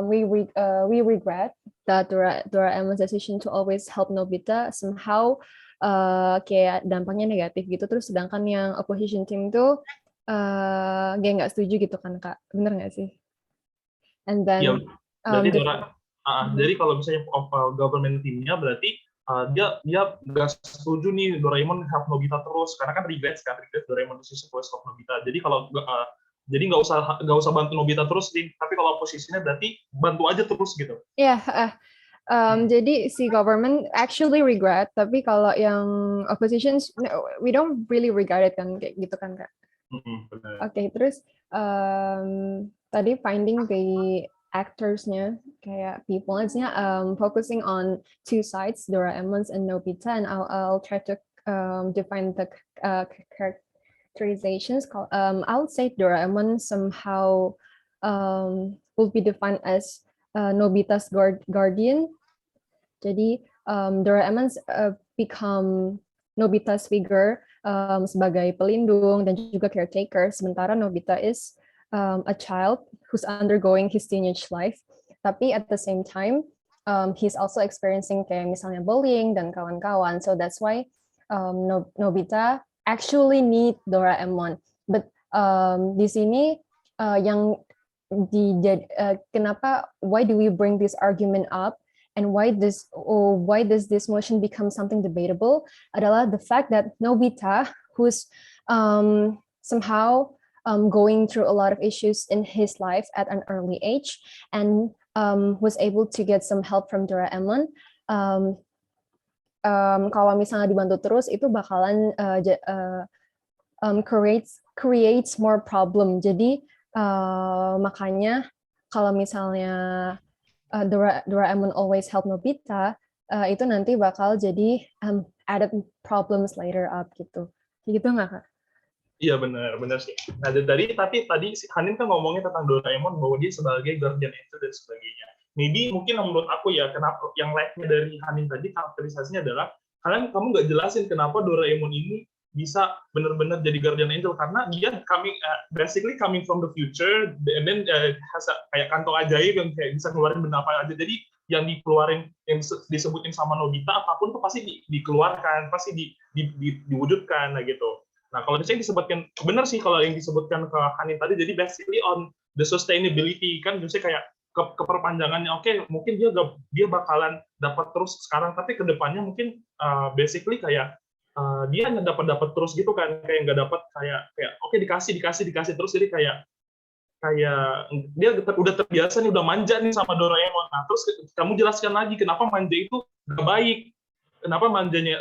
[SPEAKER 4] we regret that Doraemon's decision to always help Nobita somehow kayak dampaknya negatif gitu. Terus sedangkan yang opposition team itu kayak nggak setuju gitu kan Kak, bener nggak sih? And then
[SPEAKER 2] jadi kalau misalnya government teamnya berarti dia nggak setuju nih Doraemon help Nobita terus, karena kan regret Doraemon decision to help Nobita. Jadi kalau jadi nggak usah bantu Nobita terus nih, tapi kalau posisinya berarti bantu aja terus gitu.
[SPEAKER 4] Jadi si government actually regret, tapi kalau yang opposition we don't really regret it kan, kayak gitu kan Kak.
[SPEAKER 2] Benar.
[SPEAKER 4] Oke, terus tadi finding the actors-nya kayak people-nya focusing on two sides, Doraemon and Nobita, and I'll try to define the characterizations. I would say Doraemon somehow will be defined as Nobita's guardian. Jadi Doraemon become Nobita's figure sebagai pelindung dan juga caretaker, sementara Nobita is a child who's undergoing his teenage life, tapi at the same time he's also experiencing kayak misalnya bullying dan kawan-kawan, so that's why Nobita actually need Doraemon. But di sini yang kenapa, why do we bring this argument up? And why does this motion become something debatable adalah the fact that Nobita, who's somehow going through a lot of issues in his life at an early age, and was able to get some help from Doraemon. Kalau misalnya dibantu terus, itu bakalan creates more problem. Jadi makanya kalau misalnya Doraemon always help Nobita, itu nanti bakal jadi added problems later up gitu. Gitu nggak, Kak?
[SPEAKER 2] Iya benar sih. Nah tapi tadi si Hanin kan ngomongnya tentang Doraemon bahwa dia sebagai guardian angel dan sebagainya. Maybe mungkin menurut aku ya, kenapa yang like-nya dari Hanin tadi karakterisasinya adalah kalian kamu nggak jelasin kenapa Doraemon ini bisa benar-benar jadi guardian angel, karena dia basically coming from the future, and then kayak kantong ajaib yang kayak bisa ngeluarin benda apa aja. Jadi yang dikeluarin, yang disebutin sama Nobita apapun tuh pasti dikeluarkan, pasti diwujudkan nah gitu. Nah kalau misalnya disebutkan, benar sih kalau yang disebutkan ke Hanin tadi, jadi basically on the sustainability kan, misalnya kayak keperpanjangannya. Oke, mungkin dia bakalan dapat terus sekarang, tapi kedepannya mungkin basically kayak dia nggak dapat terus gitu kan, kayak nggak dapat kayak oke dikasih terus, jadi kayak dia udah terbiasa nih, udah manja nih sama Doraemon. Nah terus kamu jelaskan lagi kenapa manja itu nggak baik, kenapa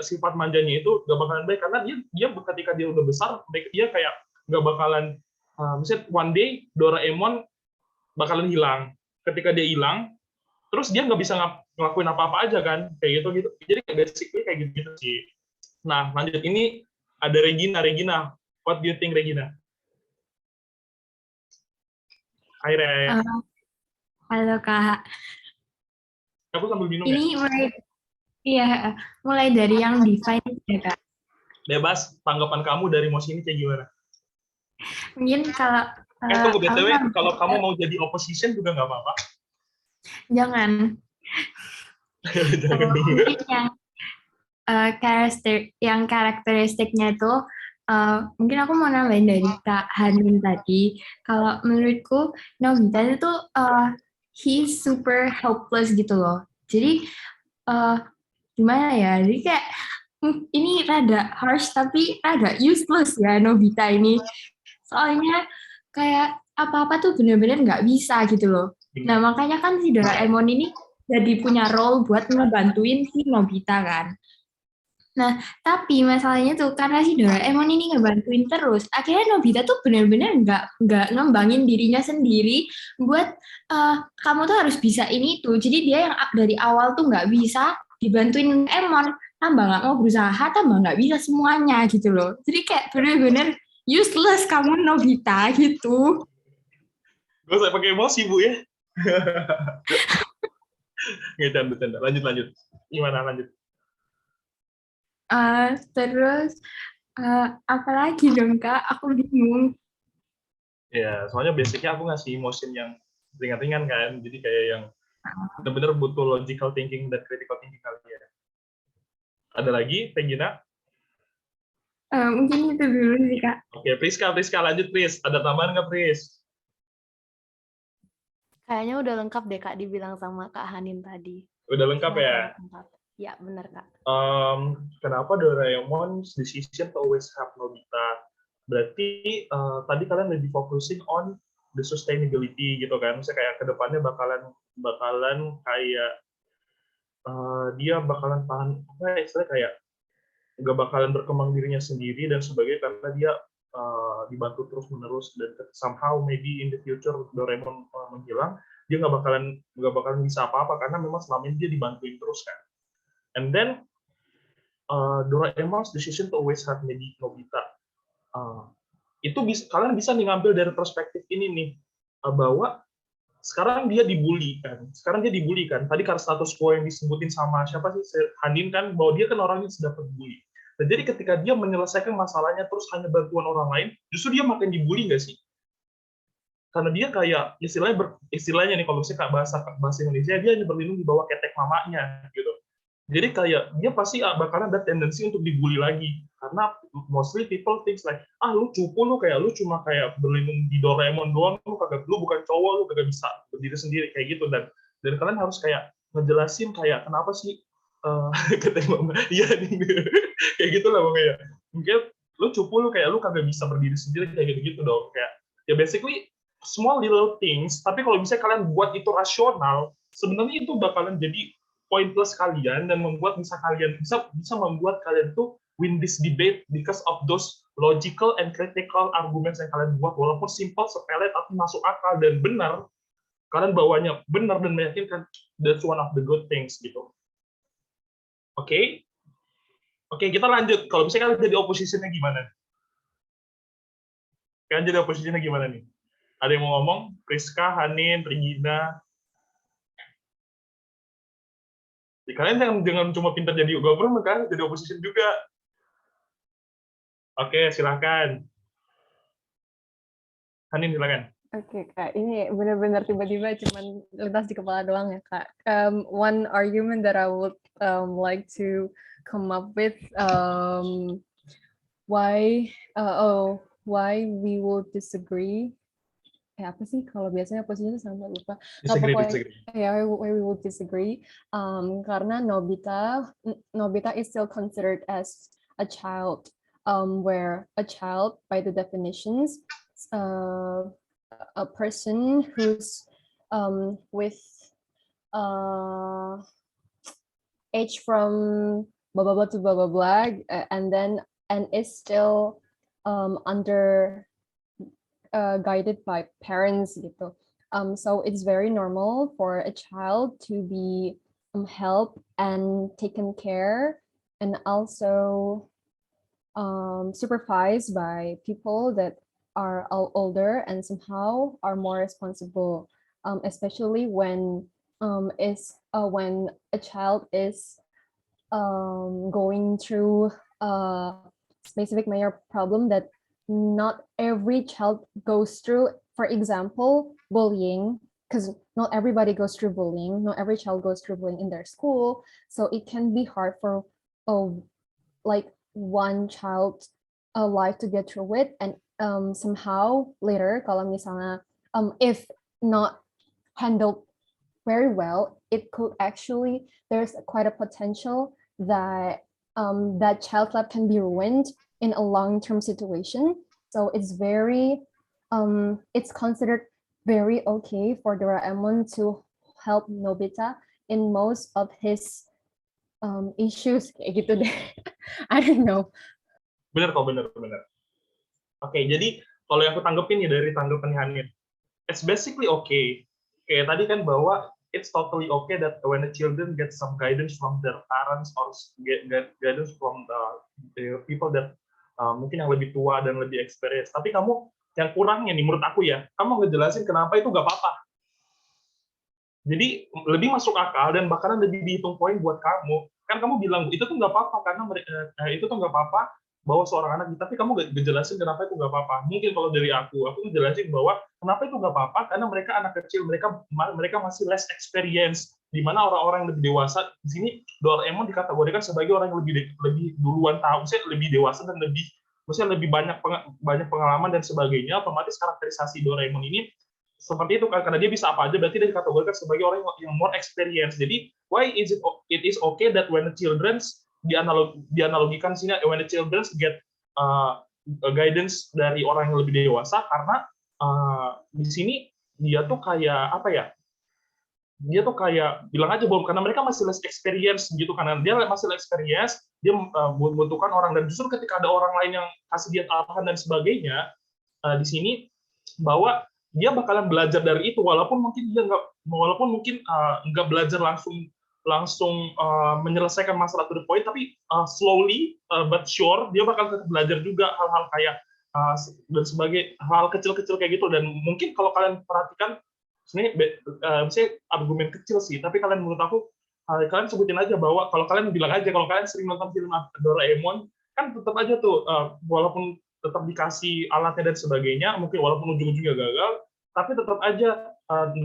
[SPEAKER 2] sifat manjanya itu nggak bakalan baik, karena dia ketika dia udah besar dia kayak nggak bakalan misalnya one day Doraemon bakalan hilang. Ketika dia hilang, terus dia nggak bisa ngelakuin apa-apa aja kan, kayak gitu. Jadi basically kayak gitu sih. Nah, lanjut, ini ada Regina. What do you think, Regina? Hai, Reg.
[SPEAKER 5] Halo Kak.
[SPEAKER 2] Aku sambil minum
[SPEAKER 5] Ini
[SPEAKER 2] ya?
[SPEAKER 5] mulai dari yang define ya Kak.
[SPEAKER 2] Bebas, tanggapan kamu dari motion ini kayak gimana?
[SPEAKER 5] Mungkin kalau
[SPEAKER 2] Tunggu, BTW, kalau kamu mau jadi opposition juga nggak apa-apa.
[SPEAKER 5] Jangan.
[SPEAKER 2] Jangan dulu.
[SPEAKER 5] Yang karakteristiknya itu mungkin aku mau nambahin dari Kak Hanin tadi. Kalau menurutku Nobita itu he's super helpless gitu loh. Jadi gimana ya? Jadi kayak ini rada harsh tapi rada useless ya Nobita ini. Soalnya kayak apa-apa tuh bener-bener nggak bisa gitu loh. Nah makanya kan si Doraemon ini jadi punya role buat ngebantuin si Nobita kan. Nah, tapi masalahnya tuh karena si Doraemon ini ngebantuin terus, akhirnya Nobita tuh benar-benar nggak ngembangin dirinya sendiri buat kamu tuh harus bisa ini tuh. Jadi dia yang dari awal tuh nggak bisa dibantuin Doraemon, tambah nggak mau berusaha, tambah nggak bisa semuanya gitu loh. Jadi kayak benar-benar useless kamu Nobita gitu.
[SPEAKER 2] Gue saya pakai emosi Bu ya. Bercanda. Lanjut. Gimana lanjut?
[SPEAKER 5] Terus apalagi dong Kak, aku bingung.
[SPEAKER 2] Ya, soalnya basicnya aku ngasih motion yang ringan-ringan kan, jadi kayak yang benar-benar butuh logical thinking dan critical thinking kali ya. Ada lagi, Regina?
[SPEAKER 5] Mungkin itu dulu sih Kak.
[SPEAKER 2] Oke, Priska lanjut Pris. Ada tambahan nggak Pris?
[SPEAKER 3] Kayaknya udah lengkap deh Kak dibilang sama Kak Hanin tadi.
[SPEAKER 2] Udah lengkap ya?
[SPEAKER 3] Ya, benar Kak.
[SPEAKER 2] Kenapa Doraemon decision to always help Nobita? Berarti tadi kalian lebih focusing on the sustainability gitu kan? Misalnya kayak kedepannya bakalan kayak dia bakalan tahan, istilahnya kayak nggak bakalan berkembang dirinya sendiri dan sebagainya karena dia dibantu terus-menerus, dan somehow maybe in the future Doraemon menghilang, dia nggak bakalan bisa apa-apa karena memang selama ini dia dibantuin terus kan. And then Doraemon's decision to always have maybe Nobita, itu kalian bisa nih ngambil dari perspektif ini nih, bahwa sekarang dia dibully kan. Tadi karena status quo yang disebutin sama siapa sih, Hanin kan, bahwa dia kan orangnya sudah terbully. Nah, jadi ketika dia menyelesaikan masalahnya terus hanya bantuan orang lain, justru dia makin dibully nggak sih? Karena dia kayak istilahnya nih, kalau misalnya bahasa Indonesia, dia hanya berlindung di bawah ketek mamanya gitu. Jadi kayak dia pasti bakalan ada tendensi untuk dibully lagi, karena mostly people thinks like, lu cupu, lu cuma kayak berlindung di Doraemon doang, lu bukan cowok, lu kagak bisa berdiri sendiri kayak gitu. Dan kalian harus kayak ngejelasin kayak kenapa sih ketek mama, iya nih kayak gitu lah pokoknya. Mungkin lu cupu, lu kagak bisa berdiri sendiri kayak gitu dong. Kayak ya basically small little things, tapi kalau misalnya kalian buat itu rasional, sebenarnya itu bakalan jadi poin plus kalian dan bisa membuat kalian tuh win this debate because of those logical and critical arguments yang kalian buat, walaupun simple, sepele, tapi masuk akal dan benar. Kalian bawanya benar dan meyakinkan. That's one of the good things gitu. Oke, kita lanjut. Kalau misalnya kalian jadi oppositionnya gimana? Kalian jadi oppositionnya gimana nih? Ada yang mau ngomong? Priska, Hanin, Regina. Kalian jangan cuma pintar jadi government kan, jadi opposition juga. Oke, silakan. Hanin, silakan.
[SPEAKER 4] Oke, Kak, ini benar-benar tiba-tiba cuman lintas di kepala doang ya, Kak. One argument that I would like to come up with, why we will disagree. Apa sih kalau biasanya posisinya sampai lupa.
[SPEAKER 2] Disagree.
[SPEAKER 4] Yeah, why we will disagree. Karena Nobita is still considered as a child, where a child, by the definitions, a person who's with age from blah blah blah to blah blah blah, and is still under guided by parents gitu. So it's very normal for a child to be helped and taken care, and also supervised by people that are older and somehow are more responsible, especially when a child is going through a specific major problem that not every child goes through. For example, bullying, because not everybody goes through bullying, not every child goes through bullying in their school, so it can be hard for like one child life to get through it, and somehow later kalau misalnya if not handled very well, it could actually, there's quite a potential that that child's life can be ruined in a long-term situation. So it's very it's considered very okay for Doraemon to help Nobita in most of his issues kayak gitu deh. I don't know.
[SPEAKER 2] Benar. Oke, jadi kalau yang aku tanggepin nih dari tanggapan Hanin, it's basically okay. Kayak tadi kan bahwa it's totally okay that when the children get some guidance from their parents or get guidance from the people that mungkin yang lebih tua dan lebih experience. Tapi kamu yang kurangnya nih menurut aku ya, kamu ngejelasin kenapa itu nggak apa-apa. Jadi lebih masuk akal dan bakalan lebih dihitung poin buat kamu. Kan kamu bilang itu tuh nggak apa-apa karena itu tuh nggak apa-apa bahwa seorang anak, tapi kamu nggak ngejelasin kenapa itu nggak apa-apa. Mungkin kalau dari aku ngejelasin bahwa kenapa itu nggak apa-apa karena mereka anak kecil, mereka masih less experience, di mana orang-orang yang lebih dewasa di sini Doraemon dikategorikan sebagai orang yang lebih duluan tahu, lebih dewasa dan lebih banyak pengalaman dan sebagainya. Otomatis karakterisasi Doraemon ini seperti itu kan, karena dia bisa apa aja, berarti dia dikategorikan sebagai orang yang more experience. Jadi why is it is okay that when the children's dianalogikan sini, when the children get guidance dari orang yang lebih dewasa, karena di sini dia tuh kayak apa ya, dia tuh kayak bilang aja bahwa karena mereka masih less experience gitu, karena dia masih less experience, dia membutuhkan orang, dan justru ketika ada orang lain yang kasih dia arahan dan sebagainya, di sini bahwa dia bakalan belajar dari itu, walaupun mungkin nggak belajar langsung menyelesaikan masalah to the point, tapi slowly but sure dia bakal tetap belajar juga hal-hal kayak dan sebagai hal kecil-kecil kayak gitu. Dan mungkin kalau kalian perhatikan sebenarnya misalnya argumen kecil sih, tapi kalian menurut aku kalian sebutin aja bahwa kalau kalian bilang aja kalau kalian sering nonton film Doraemon, kan tetap aja tuh walaupun tetap dikasih alatnya dan sebagainya, mungkin walaupun ujung-ujungnya gagal, tapi tetap aja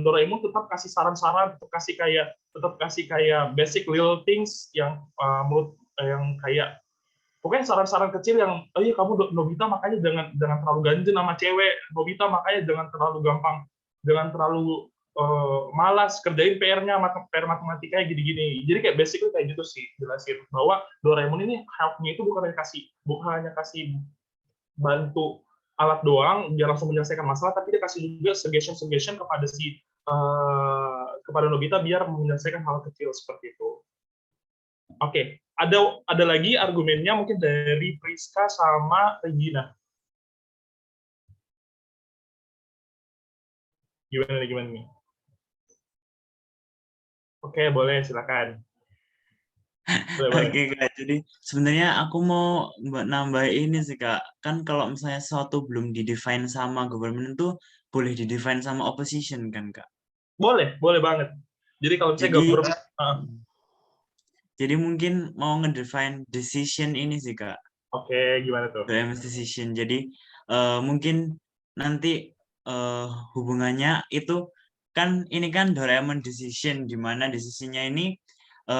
[SPEAKER 2] Doraemon tetap kasih saran-saran, tetap kasih kayak basic little things yang menurut yang kayak pokoknya saran-saran kecil yang, oh iya kamu Nobita makanya jangan terlalu ganjen sama cewek, Nobita makanya jangan terlalu malas kerjain PR-nya, PR matematikanya gini-gini. Jadi kayak basically kayak gitu sih, jelasin bahwa Doraemon ini help-nya itu bukan hanya kasih bantu alat doang biar langsung menyelesaikan masalah, tapi dia kasih juga suggestion kepada Nobita biar menyelesaikan hal kecil seperti itu. Oke, ada lagi argumennya mungkin dari Priska sama Regina. Gimana nih? Oke, boleh, silakan.
[SPEAKER 1] Oke Kak, jadi sebenarnya aku mau nambah ini sih Kak, kan kalau misalnya sesuatu belum didefine sama government itu boleh didefine sama opposition kan Kak?
[SPEAKER 2] Boleh banget. Jadi kalau misalnya government,
[SPEAKER 1] jadi mungkin mau ngedefine decision ini sih Kak.
[SPEAKER 2] Oke, gimana tuh?
[SPEAKER 1] Doraemon's decision. Jadi mungkin nanti hubungannya itu kan ini kan Doraemon decision, di mana decisionnya ini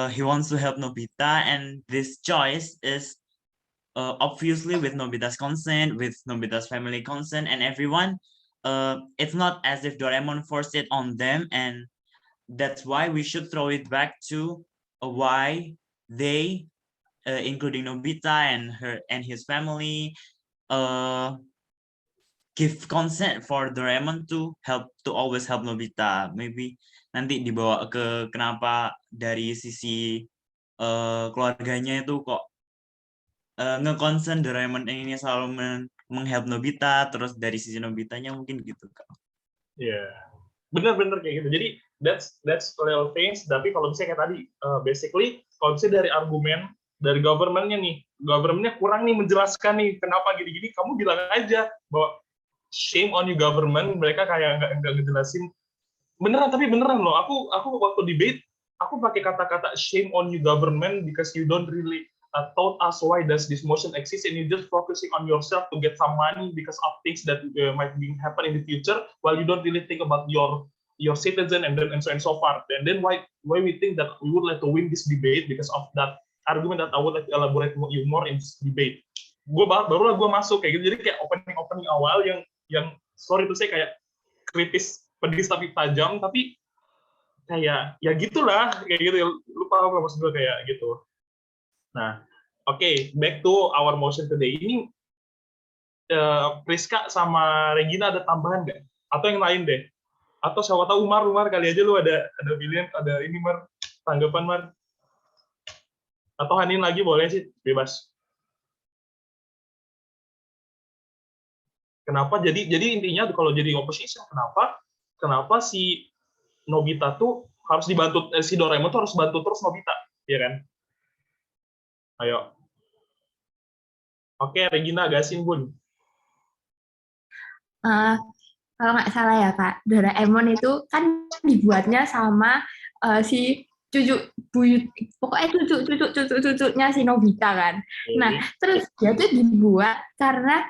[SPEAKER 1] he wants to help Nobita, and this choice is obviously with Nobita's consent, with Nobita's family consent, and everyone. It's not as if Doraemon forced it on them, and that's why we should throw it back to why they, including Nobita and his family, give consent for Doraemon to always help Nobita. Maybe nanti dibawa ke kenapa dari sisi keluarganya itu kok nge-concern Doraemon ini selalu meng-help Nobita, terus dari sisi Nobitanya mungkin gitu Kak.
[SPEAKER 2] Iya, benar-benar kayak gitu. Jadi that's little things. Tapi kalau misalnya kayak tadi, basically kalau misalnya dari argumen dari governmentnya kurang nih menjelaskan nih kenapa gini-gini, kamu bilang aja bahwa shame on you government, mereka kayak nggak ngejelasin beneran loh. Aku waktu debate aku pakai kata-kata shame on you government because you don't really taught us why does this motion exist, and you just focusing on yourself to get some money because of things that might be happen in the future, while you don't really think about your citizen and so on and so forth. And then why we think that we would like to win this debate because of that argument that I would like to elaborate more in this debate. Barulah gue masuk kayak gitu. Jadi kayak opening awal yang sorry itu saya kayak kritis, pedis tapi tajam, tapi kayak ya gitulah kayak gitu. Lu paham maksud gue kayak gitu. Nah, oke, back to our motion today. Ini Priska sama Regina ada tambahan nggak? Atau yang lain deh? Atau siapa tahu Umar kali aja lu ada pilihan, ada ini Mar, tanggapan Mar? Atau Hanin lagi boleh sih, bebas. Kenapa? Jadi intinya kalau jadi opposition, kenapa si Nobita tuh harus dibantu, si Doraemon tuh harus bantu terus Nobita, ya kan? Ayo. Oke, Regina gasin Bun.
[SPEAKER 5] Kalau nggak salah ya Kak, Doraemon itu kan dibuatnya sama si pokoknya cucunya si Nobita kan. Nah, terus dia tuh dibuat karena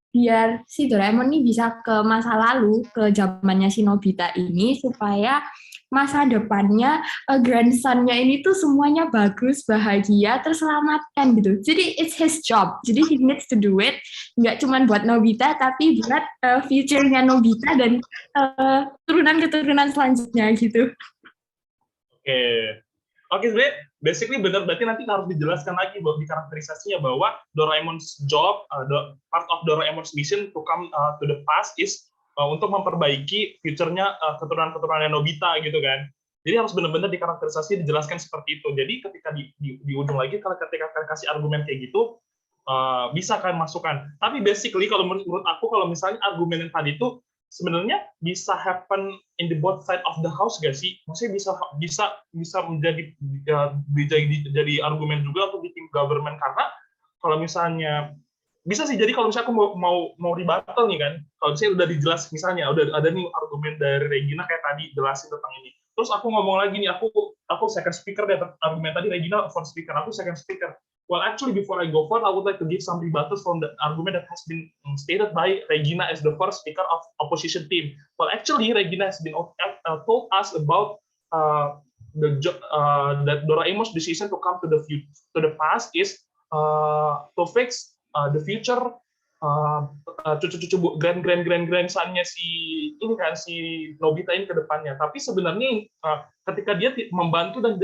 [SPEAKER 5] biar si Doraemon ini bisa ke masa lalu, ke zamannya si Nobita ini, supaya masa depannya grandson-nya ini tuh semuanya bagus, bahagia, terselamatkan gitu. Jadi it's his job. Jadi he needs to do it. Nggak cuma buat Nobita, tapi buat future-nya Nobita dan keturunan selanjutnya gitu.
[SPEAKER 2] Oke, sebenarnya basically benar, berarti nanti harus dijelaskan lagi bahwa di karakterisasinya bahwa Doraemon's job, part of Doraemon's mission to come to the past is untuk memperbaiki future-nya keturunan-keturunannya Nobita gitu kan. Jadi harus benar-benar dikarakterisasi, dijelaskan seperti itu. Jadi ketika di ujung lagi, kalau ketika kalian kasih argumen kayak gitu, bisa kalian masukkan. Tapi basically kalau menurut aku, kalau misalnya argumen yang tadi itu sebenarnya bisa happen in the both side of the house gak sih? Maksudnya bisa jadi argumen juga untuk di tim government, karena kalau misalnya bisa sih, jadi kalau misalnya aku mau rebuttal nih kan, kalau misalnya udah dijelas, misalnya udah ada nih argumen dari Regina kayak tadi jelasin tentang ini, terus aku ngomong lagi nih, aku second speaker deh, argumen tadi Regina first speaker, aku second speaker. Well, actually, before I go forward, I would like to give some rebuttals from the argument that has been stated by Regina as the first speaker of opposition team. Well, actually, Regina has been told us about that Doraemon's decision to come to the past is to fix the future cucu-cucu grand-son-nya si ini kan, si Nobita ini ke depannya. Tapi sebenarnya ketika dia membantu dan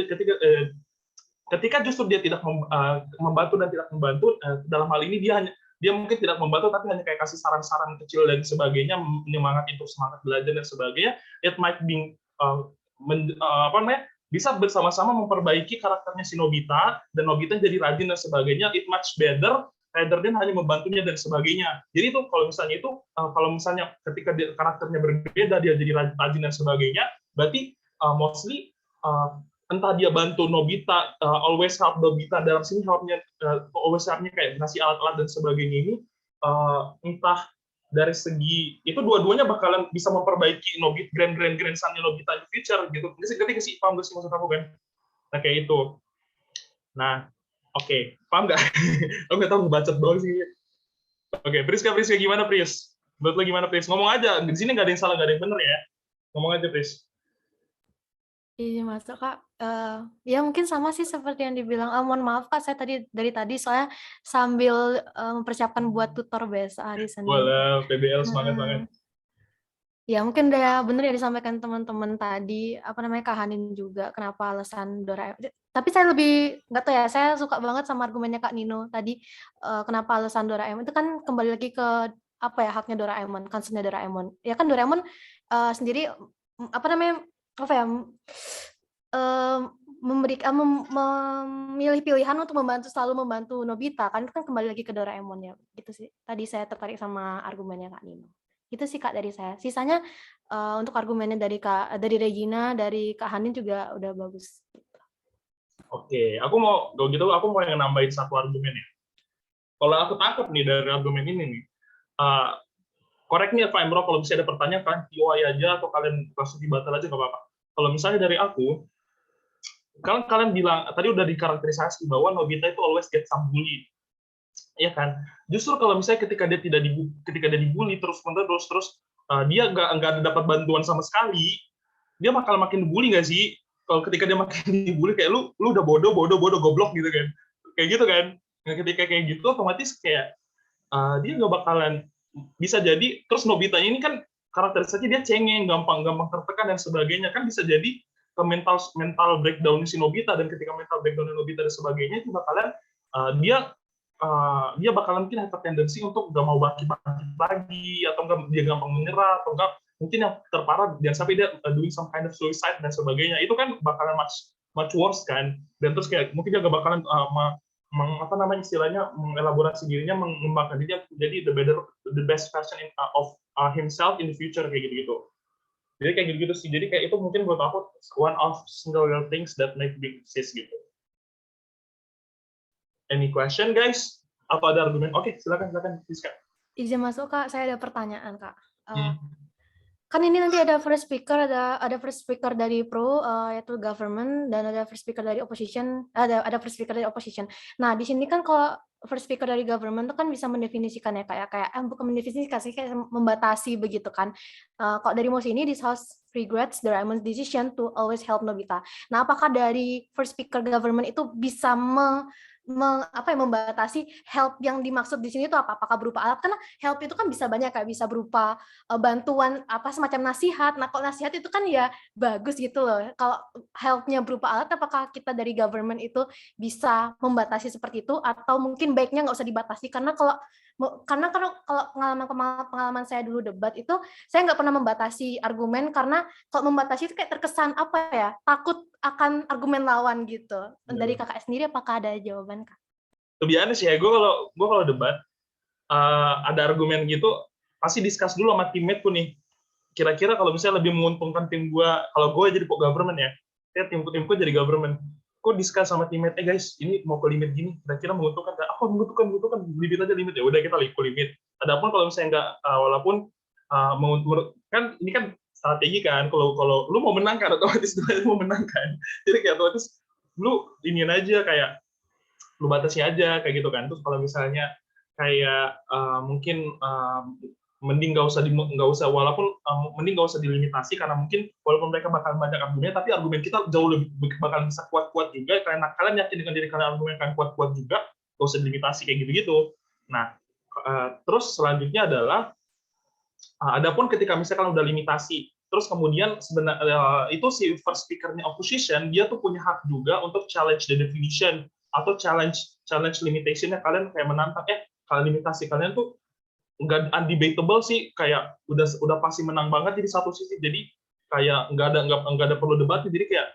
[SPEAKER 2] ketika justru dia tidak membantu dan tidak membantu, dalam hal ini dia mungkin tidak membantu, tapi hanya kayak kasih saran-saran kecil dan sebagainya, menyemangat untuk semangat belajar dan sebagainya. It might be bisa bersama-sama memperbaiki karakternya si Nobita, dan Nobita jadi rajin dan sebagainya. It much better rather than hanya membantunya dan sebagainya. Jadi itu kalau misalnya ketika karakternya berbeda, dia jadi rajin dan sebagainya, berarti mostly entah dia bantu Nobita, always help Nobita, dalam sini always helpnya kayak ngasih alat-alat dan sebagainya ini, entah dari segi itu dua-duanya bakalan bisa memperbaiki Nobita, grand-son-nya Nobita in the future gitu. Ketika sih paham gak sih maksud aku kan? Nah kayak itu. Nah, oke, paham nggak? Aku nggak tahu ngebacot doang sih. Oke, Priska gimana, Pris? Menurut lo gimana, Pris? Ngomong aja, di sini nggak ada yang salah, nggak ada yang benar ya. Ngomong aja, Pris.
[SPEAKER 3] Iya masuk Kak. Ya mungkin sama sih seperti yang dibilang. Mohon maaf Kak, saya dari tadi soalnya sambil mempersiapkan buat tutor besok hari Senin.
[SPEAKER 2] Boleh, PBL semangat banget.
[SPEAKER 3] Ya mungkin udah bener ya disampaikan teman-teman tadi, Kak Hanin juga, kenapa alasan Doraemon. Tapi saya lebih, nggak tahu ya, saya suka banget sama argumennya Kak Nino tadi, kenapa alasan Doraemon, itu kan kembali lagi ke, haknya Doraemon, concern-nya Doraemon. Ya kan Doraemon sendiri, memilih pilihan untuk selalu membantu Nobita, kan itu kan kembali lagi ke Doraemon ya, gitu sih. Tadi saya tertarik sama argumennya Kak Nino. Itu sih Kak dari saya. Sisanya untuk argumennya dari Regina, dari Kak Hanin juga udah bagus.
[SPEAKER 2] Oke, aku mau nambahin satu argumen ya. Kalau aku tangkap nih dari argumen ini nih, correct me if I'm wrong, kalau bisa ada pertanyaan kalian QI aja atau kalian langsung dibatal aja nggak apa-apa. Kalau misalnya dari aku, kalian bilang tadi udah dikarakterisasi bahwa Nobita itu always get some bully. Ya kan, justru kalau misalnya ketika dia dibully terus dia nggak dapat bantuan sama sekali, dia bakal makin dibully nggak sih? Kalau ketika dia makin dibully kayak lu udah bodoh goblok gitu kan, kayak gitu kan. Nah, ketika kayak gitu otomatis kayak dia nggak bakalan bisa jadi. Terus Nobita ini kan karakteristiknya dia cengeng, gampang tertekan dan sebagainya, kan bisa jadi ke mental breakdown si Nobita, dan ketika mental breakdown Nobita dan sebagainya itu bakalan dia bakalan mungkin ada tendensi untuk nggak mau bangkit lagi, atau enggak dia gampang menyerah, atau enggak mungkin yang terparah jangan sampai dia doing some kind of suicide dan sebagainya. Itu kan bakalan much worse kan. Dan terus kayak mungkin dia nggak bakalan istilahnya mengelaborasi dirinya, mengembangkan dirinya jadi the best version of himself in the future, kayak gitu. Jadi kayak gitu sih. Jadi kayak itu mungkin buat aku one of single things that make big exist gitu. Any question, guys? Apa ada argumen? Oke, silakan, Rizka.
[SPEAKER 3] Izin masuk, Kak. Saya ada pertanyaan, Kak. Kan ini nanti ada first speaker, ada first speaker dari pro, yaitu government, dan ada first speaker dari opposition, ada first speaker dari opposition. Nah, di sini kan kalau first speaker dari government itu kan bisa mendefinisikan ya, kayak bukan mendefinisikan sih, kayak membatasi begitu kan. Kalau dari mosi ini, this house regrets Doraemon's decision to always help Nobita. Nah, apakah dari first speaker government itu bisa membatasi help yang dimaksud di sini itu apa? Apakah berupa alat? Karena help itu kan bisa banyak, Kak, bisa berupa bantuan semacam nasihat. Nah, kalau nasihat itu kan ya bagus gitu loh. Kalau help-nya berupa alat, apakah kita dari government itu bisa membatasi seperti itu, atau mungkin baiknya nggak usah dibatasi? Karena kalau pengalaman saya dulu debat itu, saya nggak pernah membatasi argumen, karena kalau membatasi itu kayak terkesan takut akan argumen lawan gitu. Dari Kakak sendiri apakah ada jawaban, Kak?
[SPEAKER 2] To be honest ya, gue kalau debat ada argumen gitu pasti discuss dulu sama teammateku nih. Kira-kira kalau misalnya lebih menguntungkan tim gue, kalau gue jadi government ya, timku jadi government, kok discuss sama teammate, guys, ini mau ke limit gini, kira-kira menguntungkan nggak? Aku menguntungkan, limit aja limit, ya udah kita limit. Adapun kalau misalnya nggak, walaupun kan ini kan strategi kan, kalau lu mau menang kan, otomatis lu mau menang kan, jadi kayak otomatis lu iniin aja, kayak lu batasi aja kayak gitu kan. Terus kalau misalnya kayak mungkin mending nggak usah walaupun mending nggak usah dilimitasi, karena mungkin walaupun mereka bakal banyak argumen, tapi argumen kita jauh lebih bakal bisa kuat-kuat juga, karena kalian yakin dengan diri kalian argumen kan kuat-kuat juga, nggak usah dilimitasi kayak gitu-gitu. Nah, terus selanjutnya adalah adapun ketika misalkan udah limitasi, terus kemudian sebenarnya itu si first speaker-nya opposition, dia tuh punya hak juga untuk challenge the definition atau challenge limitation-nya. Kalian kayak menantang, kalau limitasi kalian tuh nggak undebatable sih, kayak udah pasti menang banget di satu sisi, jadi kayak nggak ada perlu debat, jadi kayak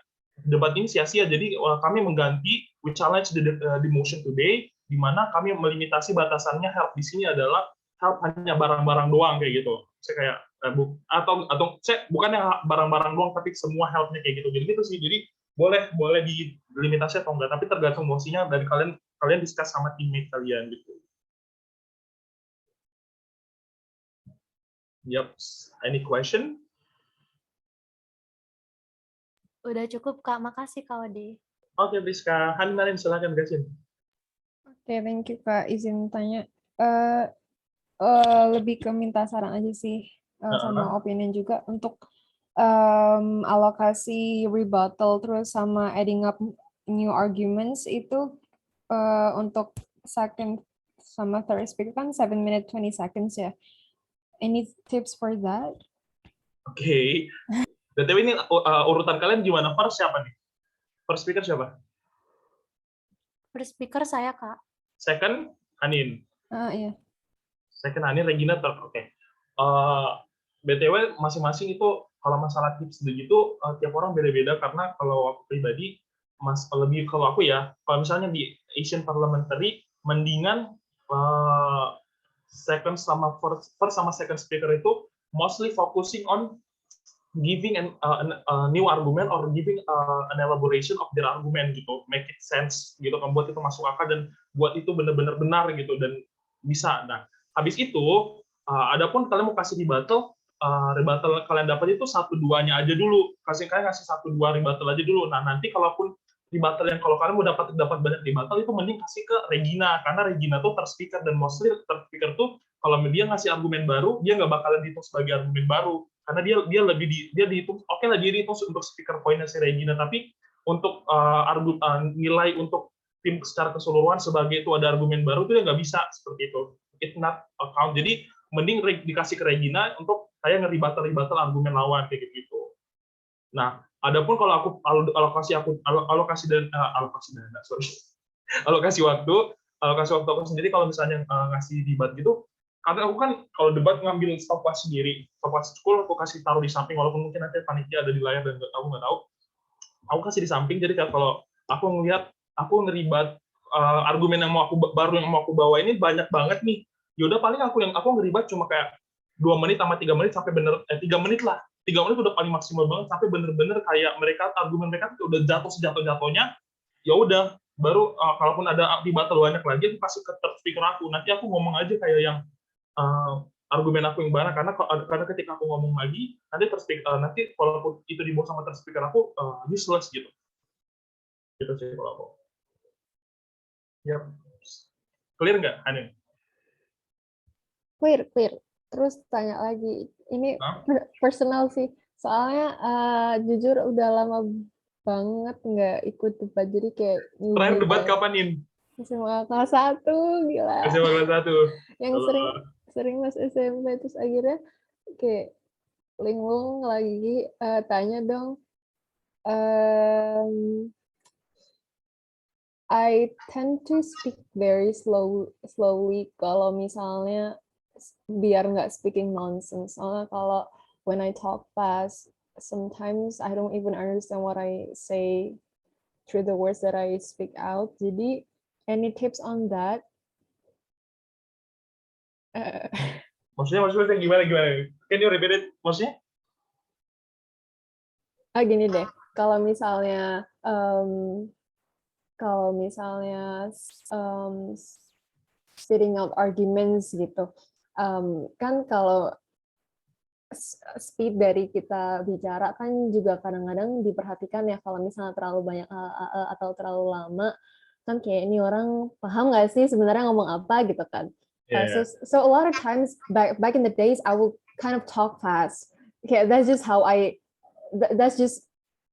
[SPEAKER 2] debat ini sia-sia. Jadi kami mengganti we challenge the motion today, di mana kami melimitasi batasannya help di sini adalah help hanya barang-barang doang kayak gitu. Saya kayak atau saya bukannya barang-barang doang, tapi semua helpnya kayak gitu. Jadi gitu sih. Jadi boleh dilimitasi atau enggak, tapi tergantung emosinya dari kalian discuss sama teammate kalian gitu. Yep. Any question?
[SPEAKER 3] Udah cukup, Kak. Makasih, Kak Ode.
[SPEAKER 2] Oke, Priska. Marin, silakan Gasin.
[SPEAKER 4] Oke, thank you, Kak. Izin tanya. Lebih ke minta saran aja sih, sama opinion juga untuk alokasi rebuttal terus sama adding up new arguments itu untuk second sama third speaker kan 7 minutes 20 seconds ya. Any tips for that?
[SPEAKER 2] Oke. BTW ini urutan kalian gimana? First siapa nih? First speaker siapa?
[SPEAKER 3] First speaker saya, Kak.
[SPEAKER 2] Second, Hanin.
[SPEAKER 4] Iya.
[SPEAKER 2] Second, Hanin, Regina, third. Oke. BTW masing-masing itu kalau masalah tips begitu tiap orang beda-beda, karena kalau aku pribadi kalau aku ya, kalau misalnya di Asian Parliamentary mendingan first sama second speaker itu mostly focusing on giving a new argument or giving an elaboration of their argument gitu, make it sense gitu kan, buat itu masuk akal dan buat itu benar-benar benar gitu dan bisa. Nah, habis itu adapun kalian mau kasih rebuttal kalian dapat itu 1-2-nya aja dulu, kalian kasih 1-2 rebuttal aja dulu. Nah, nanti kalaupun rebuttal yang kalau kalian mau dapat banyak rebuttal, itu mending kasih ke Regina, karena Regina tuh third speaker, dan mostly third speaker tuh kalau dia ngasih argumen baru, dia nggak bakalan dihitung sebagai argumen baru, karena dia dihitung, oke lah dia dihitung untuk speaker point-nya si Regina, tapi untuk nilai untuk tim secara keseluruhan sebagai itu ada argumen baru itu dia nggak bisa seperti itu. It's not account. Jadi mending dikasih ke Regina untuk kayak nge-rebuttal argumen lawan kayak gitu. Nah, adapun kalau alokasi waktu aku sendiri kalau misalnya ngasih debat gitu, karena aku kan kalau debat ngambil stopwatch sendiri, stopwatch school aku kasih taruh di samping, walaupun mungkin nanti panitia ada di layar dan aku nggak tahu, aku kasih di samping. Jadi kalau aku ngelihat aku ngeribat argumen yang mau aku bawa ini banyak banget nih, yaudah paling aku ngeribat cuma kayak 2 menit sama 3 menit sampai 3 menit lah. 3 menit udah paling maksimal banget, sampai bener-bener kayak argumen mereka udah jatuh sejatuh-jatuhnya, ya udah baru kalaupun ada rebuttal banyak lagi aku kasih ke third speaker aku, nanti aku ngomong aja kayak yang argumen aku yang mana, karena ketika aku ngomong lagi nanti walaupun itu dibawa sama third speaker aku useless gitu sih kalau aku. Ya, clear nggak, Hanin?
[SPEAKER 4] Clear. Terus tanya lagi, ini personal sih, soalnya jujur udah lama banget nggak ikut debat, jadi kayak
[SPEAKER 2] terakhir debat kapan, Nin?
[SPEAKER 4] SMA kelas 1, gila.
[SPEAKER 2] SMA kelas 1.
[SPEAKER 4] Yang sering mas SMP, terus akhirnya kayak linglung lagi tanya dong, I tend to speak very slowly kalau misalnya biar nggak speaking nonsense. Soalnya kalau when I talk fast, sometimes I don't even understand what I say through the words that I speak out. Jadi, any tips on that?
[SPEAKER 2] Maksudnya gimana? Can you repeat it? Maksudnya?
[SPEAKER 4] Gini deh, kalau misalnya spitting out arguments gitu, kan kalau speed dari kita bicara kan juga kadang-kadang diperhatikan ya, kalau misalnya terlalu banyak atau terlalu lama, kan kayak ini orang paham nggak sih sebenarnya ngomong apa gitu kan. So a lot of times back in the days I will kind of talk fast. Okay, that's just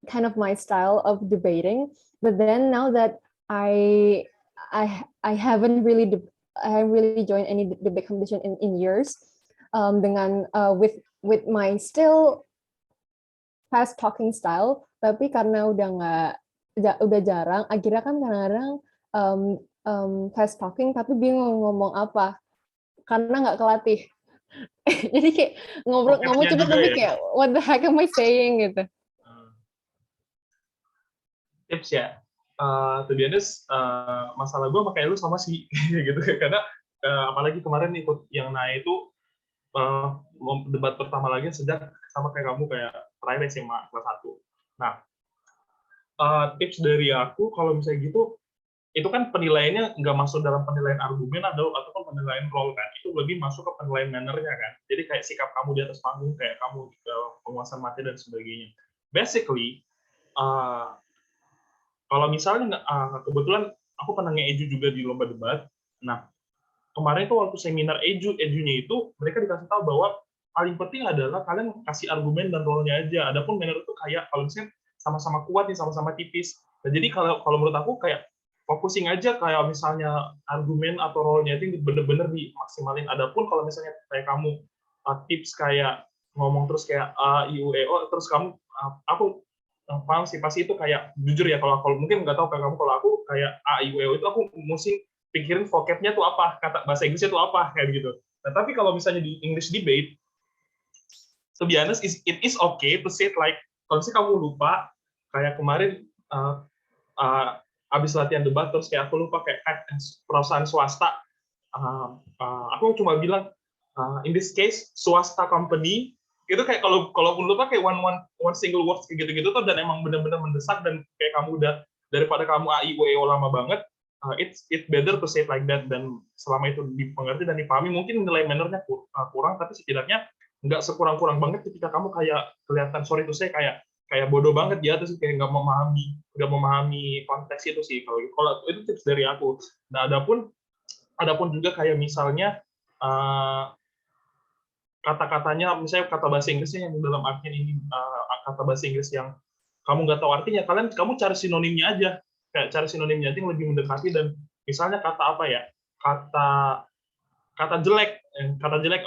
[SPEAKER 4] kind of my style of debating. But then now that I haven't really joined any debate competition in years, dengan with my still fast talking style, tapi karena udah jarang, akhirnya kan kadang-kadang fast talking tapi bingung ngomong apa karena nggak kelatih. Jadi kayak ngomong cepet tapi kayak what the heck am I saying gitu.
[SPEAKER 2] Tips ya, to be honest, masalah gue sama kayak lu sama sih gitu, karena apalagi kemarin ikut yang naik itu debat pertama lagi sejak sama kayak kamu, kayak terakhir SMA kelas 1. Nah, tips dari aku kalau misalnya gitu, itu kan penilaiannya nggak masuk dalam penilaian argumen ataupun penilaian role kan, itu lebih masuk ke penilaian manner-nya kan. Jadi kayak sikap kamu di atas panggung, kayak kamu penguasaan materi dan sebagainya. Basically, kalau misalnya kebetulan aku pernah nge-edu juga di lomba debat. Nah, kemarin itu waktu seminar edu-nya itu mereka dikasih tahu bahwa paling penting adalah kalian kasih argumen dan role-nya aja. Adapun manner itu kayak kalau misalnya sama-sama kuat nih, sama-sama tipis. Nah, jadi kalau menurut aku kayak focusing aja, kayak misalnya argumen atau role-nya itu bener-bener dimaksimalin. Adapun kalau misalnya kayak kamu tips kayak ngomong terus kayak a, i, u, e, o, terus kamu aku paham sih, pasti itu kayak jujur ya, kalau mungkin nggak tahu kayak kamu, kalau aku kayak a, i, u, e, o itu aku mesti pikirin vocab-nya tuh apa, kata bahasa Inggrisnya tuh apa, kayak gitu. Nah, tapi kalau misalnya di English debate, to be honest, it is okay to say it like, kalau misalnya kamu lupa, kayak kemarin abis latihan debat, terus kayak aku lupa kayak perusahaan swasta, aku cuma bilang, in this case, swasta company, itu kayak kalau lupa kayak one single words kayak gitu-gitu tuh, dan emang benar-benar mendesak, dan kayak kamu udah, daripada kamu a, i, u, e, o lama banget, it's better to say it like that, dan selama itu dipengerti dan dipahami, mungkin nilai manner-nya kurang, tapi setidaknya nggak sekurang-kurang banget ketika kamu kayak kelihatan, sorry to say, kayak bodoh banget ya, terus kayak nggak memahami konteks itu sih. Kalau itu tips dari aku. Nah, adapun juga kayak misalnya kata-katanya, misalnya kata bahasa Inggrisnya yang dalam artian ini, kata bahasa Inggris yang kamu nggak tahu artinya, kamu cari sinonimnya aja, kayak cari sinonimnya aja yang lebih mendekati. Dan misalnya kata apa ya, kata jelek,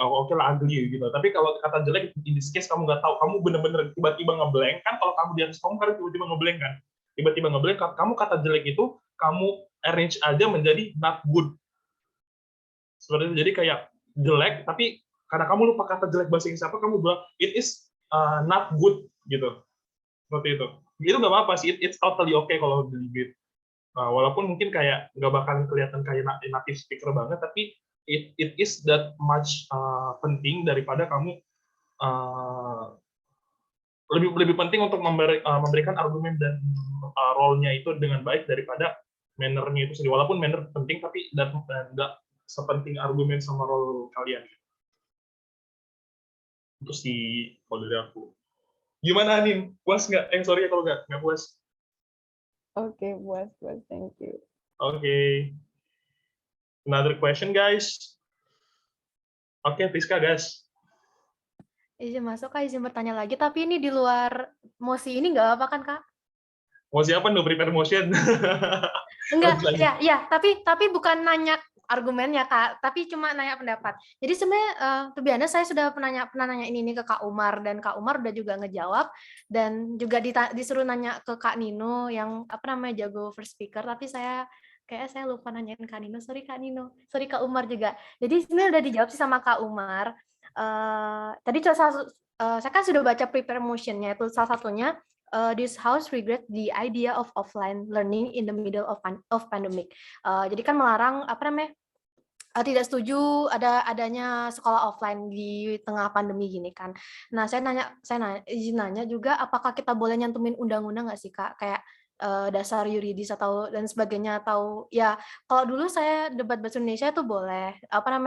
[SPEAKER 2] oh oke lah, ugly gitu. Tapi kalau kata jelek, in this case kamu nggak tahu, kamu bener-bener tiba-tiba ngeblank kan, kalau kamu di atas panggung kan tiba-tiba ngeblank kan, kamu kata jelek itu kamu arrange aja menjadi not good, seperti itu. Jadi kayak jelek, tapi karena kamu lupa kata jelek bahasa Inggris apa, kamu bilang it is not good gitu, seperti itu. Itu nggak apa-apa sih, it's totally okay kalau debate. Walaupun mungkin kayak nggak bakalan kelihatan kayak native speaker banget, tapi it is that much penting daripada kamu lebih penting untuk memberikan argumen dan role-nya itu dengan baik daripada manner-nya itu sendiri. Walaupun manner penting, tapi nggak sepenting argumen sama role kalian. Itu sih kalau dari aku. Gimana Anin? Puas nggak? Sorry ya kalau nggak puas.
[SPEAKER 4] Oke, puas, thank you.
[SPEAKER 2] Okay. Another question, guys. Oke, Priska, guys.
[SPEAKER 3] Izin masuk, Kak, izin bertanya lagi, tapi ini di luar mosi ini nggak apa kan, Kak?
[SPEAKER 2] Mosi apa? No prepare motion.
[SPEAKER 3] Enggak,
[SPEAKER 2] Lanjut.
[SPEAKER 3] ya, tapi bukan nanya argumennya Kak, tapi cuma nanya pendapat. Jadi sebenarnya to be honest, saya sudah pernah nanya ini ke Kak Umar, dan Kak Umar udah juga ngejawab, dan juga disuruh nanya ke Kak Nino yang jago first speaker, tapi saya lupa nanyain Kak Nino, sorry Kak Nino, sorry Kak Umar juga. Jadi sebenarnya udah dijawab sih sama Kak Umar. Tadi saya kan sudah baca prepare motion-nya, itu salah satunya this house regret the idea of offline learning in the middle of pandemic. Jadi kan melarang tidak setuju adanya sekolah offline di tengah pandemi gini kan. Nah, izin nanya juga, apakah kita boleh nyantumin undang-undang nggak sih Kak? Kayak dasar yuridis atau dan sebagainya, atau ya kalau dulu saya debat bahasa Indonesia itu boleh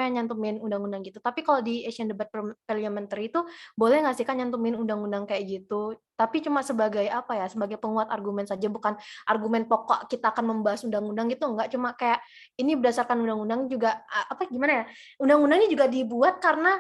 [SPEAKER 3] nyantumin undang-undang gitu. Tapi kalau di Asian Debat Parliamentary itu boleh nggak sih Kak nyantumin undang-undang kayak gitu? Tapi cuma sebagai sebagai penguat argumen saja, bukan argumen pokok kita akan membahas undang-undang gitu, enggak, cuma kayak ini berdasarkan undang-undang juga gimana ya? Undang-undang ini juga dibuat karena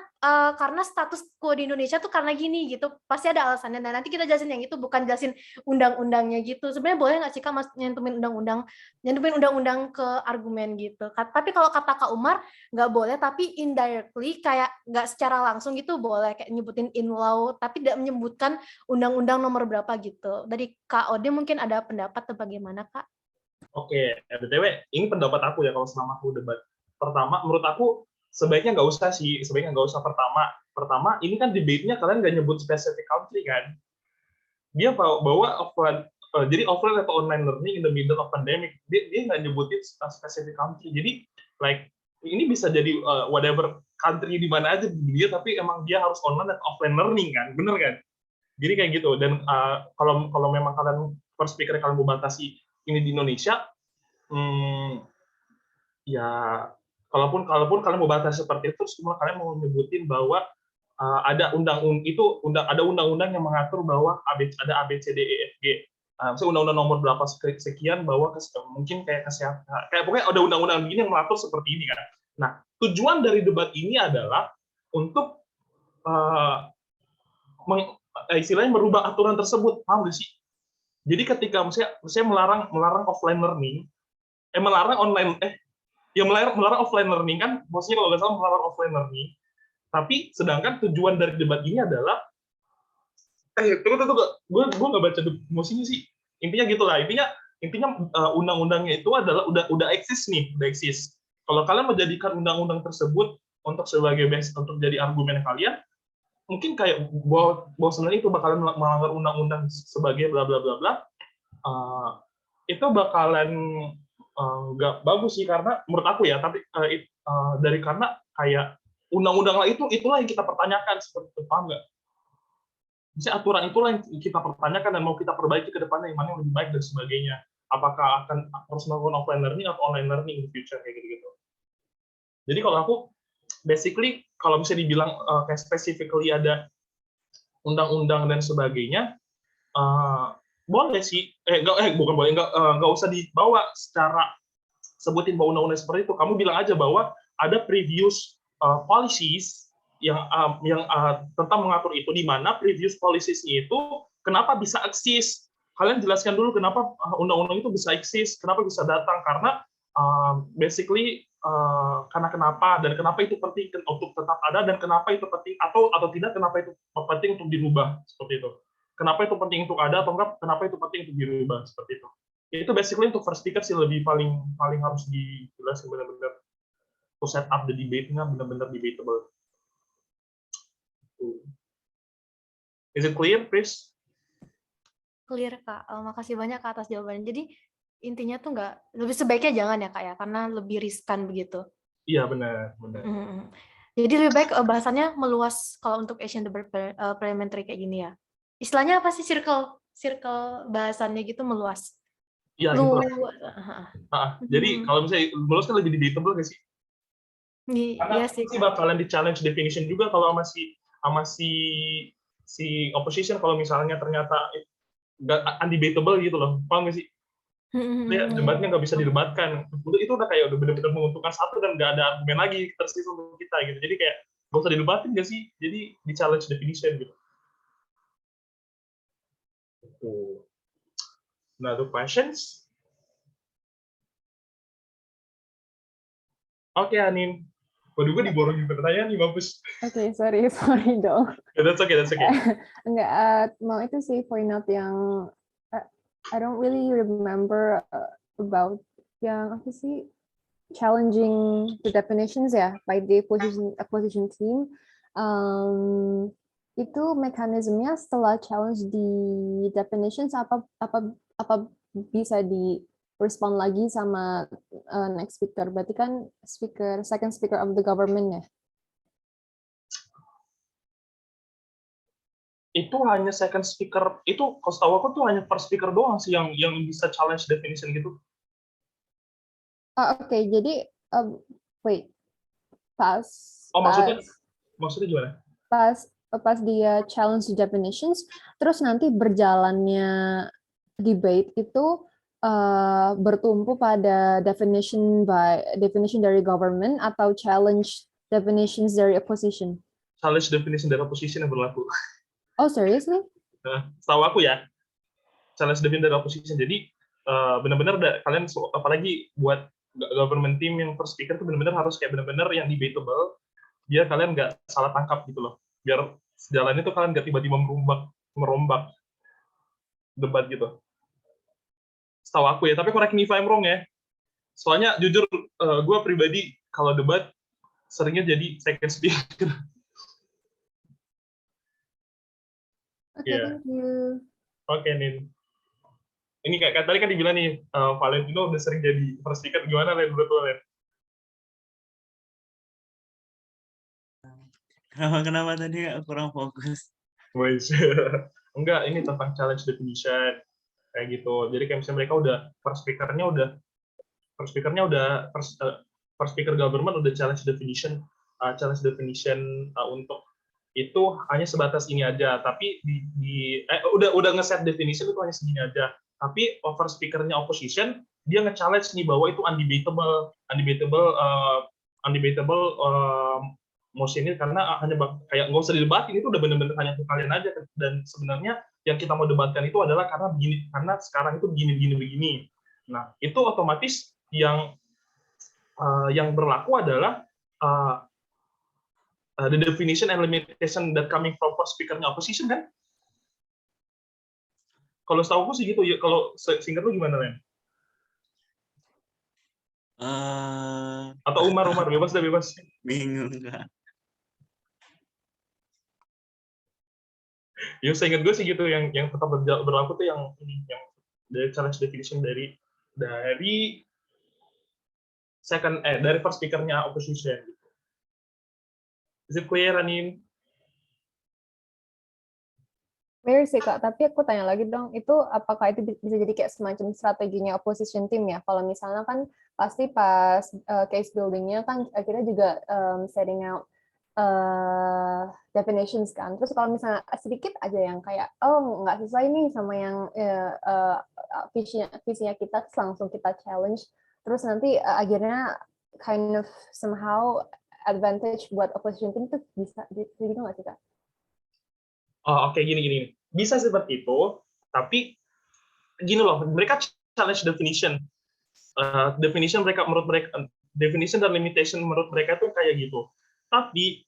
[SPEAKER 3] status quo di Indonesia tuh karena gini gitu. Pasti ada alasannya. Dan nanti kita jelasin yang itu, bukan jelasin undang-undangnya gitu. Sebenarnya boleh nggak sih Kak nyantumin undang-undang ke argumen gitu. Tapi kalau kata Kak Umar nggak boleh, tapi indirectly kayak nggak secara langsung gitu boleh, kayak nyebutin in law tapi tidak menyebutkan undang-undang nomor berapa gitu. Dari Kak Ode mungkin ada pendapat atau bagaimana Kak?
[SPEAKER 2] Oke, BTW, ini pendapat aku ya kalau selama aku debat. Pertama, menurut aku sebaiknya nggak usah sih, sebaiknya nggak usah pertama, ini kan debate-nya kalian nggak nyebut specific country kan? Dia bawa offline, jadi offline atau online learning in the middle of pandemic, dia nggak nyebutin specific country. Jadi, like, ini bisa jadi whatever country di mana aja di dunia, tapi emang dia harus online dan offline learning kan, bener kan? Jadi kayak gitu. Dan kalau memang kalian first speaker kalian mau batasi ini di Indonesia, ya kalaupun kalian mau batasi seperti itu, semua kalian mau nyebutin bahwa ada undang-undang yang mengatur bahwa ada ABCDEFG. Misalnya undang-undang nomor berapa sekian bahwa mungkin kayak kesehatan, kayak pokoknya ada undang-undang begini yang mengatur seperti ini kan. Nah, tujuan dari debat ini adalah untuk istilahnya merubah aturan tersebut, paham nggak sih? Jadi ketika misalnya melarang offline learning, melarang offline learning kan, maksudnya kalau nggak salah melarang offline learning, tapi sedangkan tujuan dari debat ini adalah, tunggu, gue nggak baca emosinya sih. Intinya gitulah, intinya undang-undangnya itu adalah udah eksis. Kalau kalian menjadikan undang-undang tersebut untuk sebagai base untuk jadi argumen kalian, mungkin kayak bahwa sebenarnya itu bakalan melanggar undang-undang sebagai bla bla bla bla, itu bakalan nggak bagus sih, karena menurut aku ya, tapi karena kayak undang-undang lah itulah yang kita pertanyakan, seperti itu, paham nggak? Misalnya aturan itulah yang kita pertanyakan dan mau kita perbaiki ke depannya, yang mana yang lebih baik dan sebagainya. Apakah harus melakukan offline learning atau online learning in the future, kayak gitu-gitu. Jadi kalau aku basically, kalau bisa dibilang kayak specifically ada undang-undang dan sebagainya, boleh sih, bukan boleh, nggak usah dibawa secara sebutin bahwa undang-undang seperti itu. Kamu bilang aja bahwa ada previous policies yang tentang mengatur itu, di mana previous policies itu kenapa bisa eksis. Kalian jelaskan dulu kenapa undang-undang itu bisa eksis, kenapa bisa datang, karena basically karena kenapa, dan kenapa itu penting untuk tetap ada, dan kenapa itu penting atau tidak, kenapa itu penting untuk dirubah, seperti itu. Kenapa itu penting untuk ada atau enggak, kenapa itu penting untuk dirubah, seperti itu. Itu basically untuk first speaker sih lebih paling harus dijelasin benar-benar, to set up the debate-nya benar-benar debatable. Is it clear, Chris?
[SPEAKER 3] Clear Kak, makasih banyak Kak atas jawabannya. Jadi intinya tuh lebih sebaiknya jangan ya Kak ya, karena lebih riskan begitu.
[SPEAKER 2] Iya, benar.
[SPEAKER 3] Jadi lebih baik bahasannya meluas kalau untuk Asian Debat Parliamentary kayak gini ya. Istilahnya apa sih, circle bahasannya gitu, meluas.
[SPEAKER 2] Iya, gitu lah. Jadi kalau misalnya meluas kan lebih debatable nggak sih? Karena
[SPEAKER 3] Iya sih.
[SPEAKER 2] pasti bakalan di challenge definition juga kalau sama si opposition, kalau misalnya ternyata undebatable gitu loh, paham nggak sih? Debatnya nggak bisa didebatkan, itu udah kayak udah benar-benar menguntungkan satu dan nggak ada argumen lagi tersisa untuk kita gitu. Jadi kayak nggak usah didebatin nggak sih? Jadi di challenge definition gitu. Nah, the questions. Oke, Anin. Waduh, gue diborongin pertanyaan nih, mampus.
[SPEAKER 4] Oke, sorry dong.
[SPEAKER 2] That's okay, that's okay.
[SPEAKER 4] Enggak, mau itu sih point out yang I don't really remember about yang apa sih challenging the definitions ya by the opposition team. Itu mekanismenya setelah challenge di definitions apa bisa di respond lagi sama next speaker. Berarti kan second speaker of the government ya.
[SPEAKER 2] Itu hanya second speaker, itu kalau setahu aku tuh hanya first speaker doang sih yang bisa challenge definition gitu.
[SPEAKER 4] Oke, jadi wait,
[SPEAKER 2] maksudnya gimana?
[SPEAKER 4] Pas dia challenge the definitions, terus nanti berjalannya debate itu bertumpu pada definition dari government atau challenge definitions dari opposition.
[SPEAKER 2] Challenge definition dari opposition yang berlaku.
[SPEAKER 4] Oh, seriously?
[SPEAKER 2] Setahu aku ya, challenge definition dari opposition. Jadi benar-benar kalian, apalagi buat government team yang first speaker tuh benar-benar harus kayak benar-benar yang debatable, biar kalian nggak salah tangkap gitu loh. Biar sejalannya tuh kalian nggak tiba-tiba merombak debat gitu. Setahu aku ya, tapi correct me if I'm wrong ya. Soalnya jujur gue pribadi kalau debat seringnya jadi second speaker.
[SPEAKER 4] Oke,
[SPEAKER 2] Yeah.
[SPEAKER 4] thank you.
[SPEAKER 2] Oke, Nin. Ini kayak tadi kan dibilang nih, Valentino udah sering jadi first speaker. Gimana, Len? Menurut lo, Len?
[SPEAKER 1] Kenapa tadi kurang fokus?
[SPEAKER 2] Enggak, ini tentang challenge definition. Kayak gitu. Jadi kayak misalnya mereka udah, first speaker government udah challenge definition untuk itu hanya sebatas ini aja, tapi udah nge-set definition itu hanya segini aja, tapi over speakernya opposition dia nge-challenge nih bahwa itu undebatable motion ini, karena hanya kayak nggak usah didebatin, itu udah benar-benar hanya untuk kalian aja. Dan sebenarnya yang kita mau debatkan itu adalah karena sekarang itu begini. Nah, itu otomatis yang berlaku adalah the definition and limitation that coming from first speaker-nya opposition kan? Kalau setahu aku sih gitu ya. Kalau singkat lu gimana, Len? Atau Umar bebas.
[SPEAKER 1] Bingung Kak.
[SPEAKER 2] Ya, seingat gue sih gitu, yang tetap berlaku tuh yang dari challenge definition dari dari first speaker-nya opposition. Is it clear, Anin?
[SPEAKER 4] Clear sih, Kak. Tapi aku tanya lagi dong, itu apakah itu bisa jadi kayak semacam strateginya opposition team ya? Kalau misalnya kan pasti pas case building-nya kan akhirnya juga setting out definitions kan. Terus kalau misalnya sedikit aja yang kayak, oh nggak sesuai nih sama yang visinya kita, terus langsung kita challenge. Terus nanti akhirnya kind of somehow advantage buat opposition team itu bisa gitu nggak sih, Kak?
[SPEAKER 2] Oh, oke, gini. Bisa seperti itu, tapi gini loh, mereka challenge definition. Definition dan limitation menurut mereka tuh kayak gitu. Tapi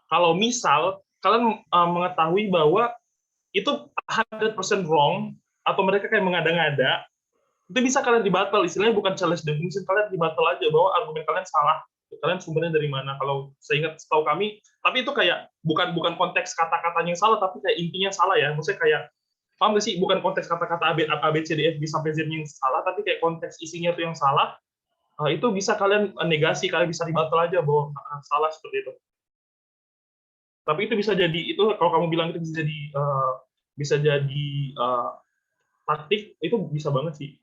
[SPEAKER 2] kalau misal kalian mengetahui bahwa itu 100% wrong, atau mereka kayak mengada-ngada, itu bisa kalian dibatal. Istilahnya bukan challenge definition, kalian dibatal aja bahwa argumen kalian salah. Kalian sumbernya dari mana? Kalau setahu kami, tapi itu kayak bukan konteks kata-katanya yang salah, tapi kayak intinya salah ya. Maksudnya kayak, paham nggak sih? Bukan konteks kata-kata A, B, C, D, F, G sampai Z yang salah, tapi kayak konteks isinya itu yang salah. Itu bisa kalian negasi, kalian bisa dibatal aja bahwa salah seperti itu. Tapi itu bisa jadi, itu kalau kamu bilang itu bisa jadi taktik, itu bisa banget sih.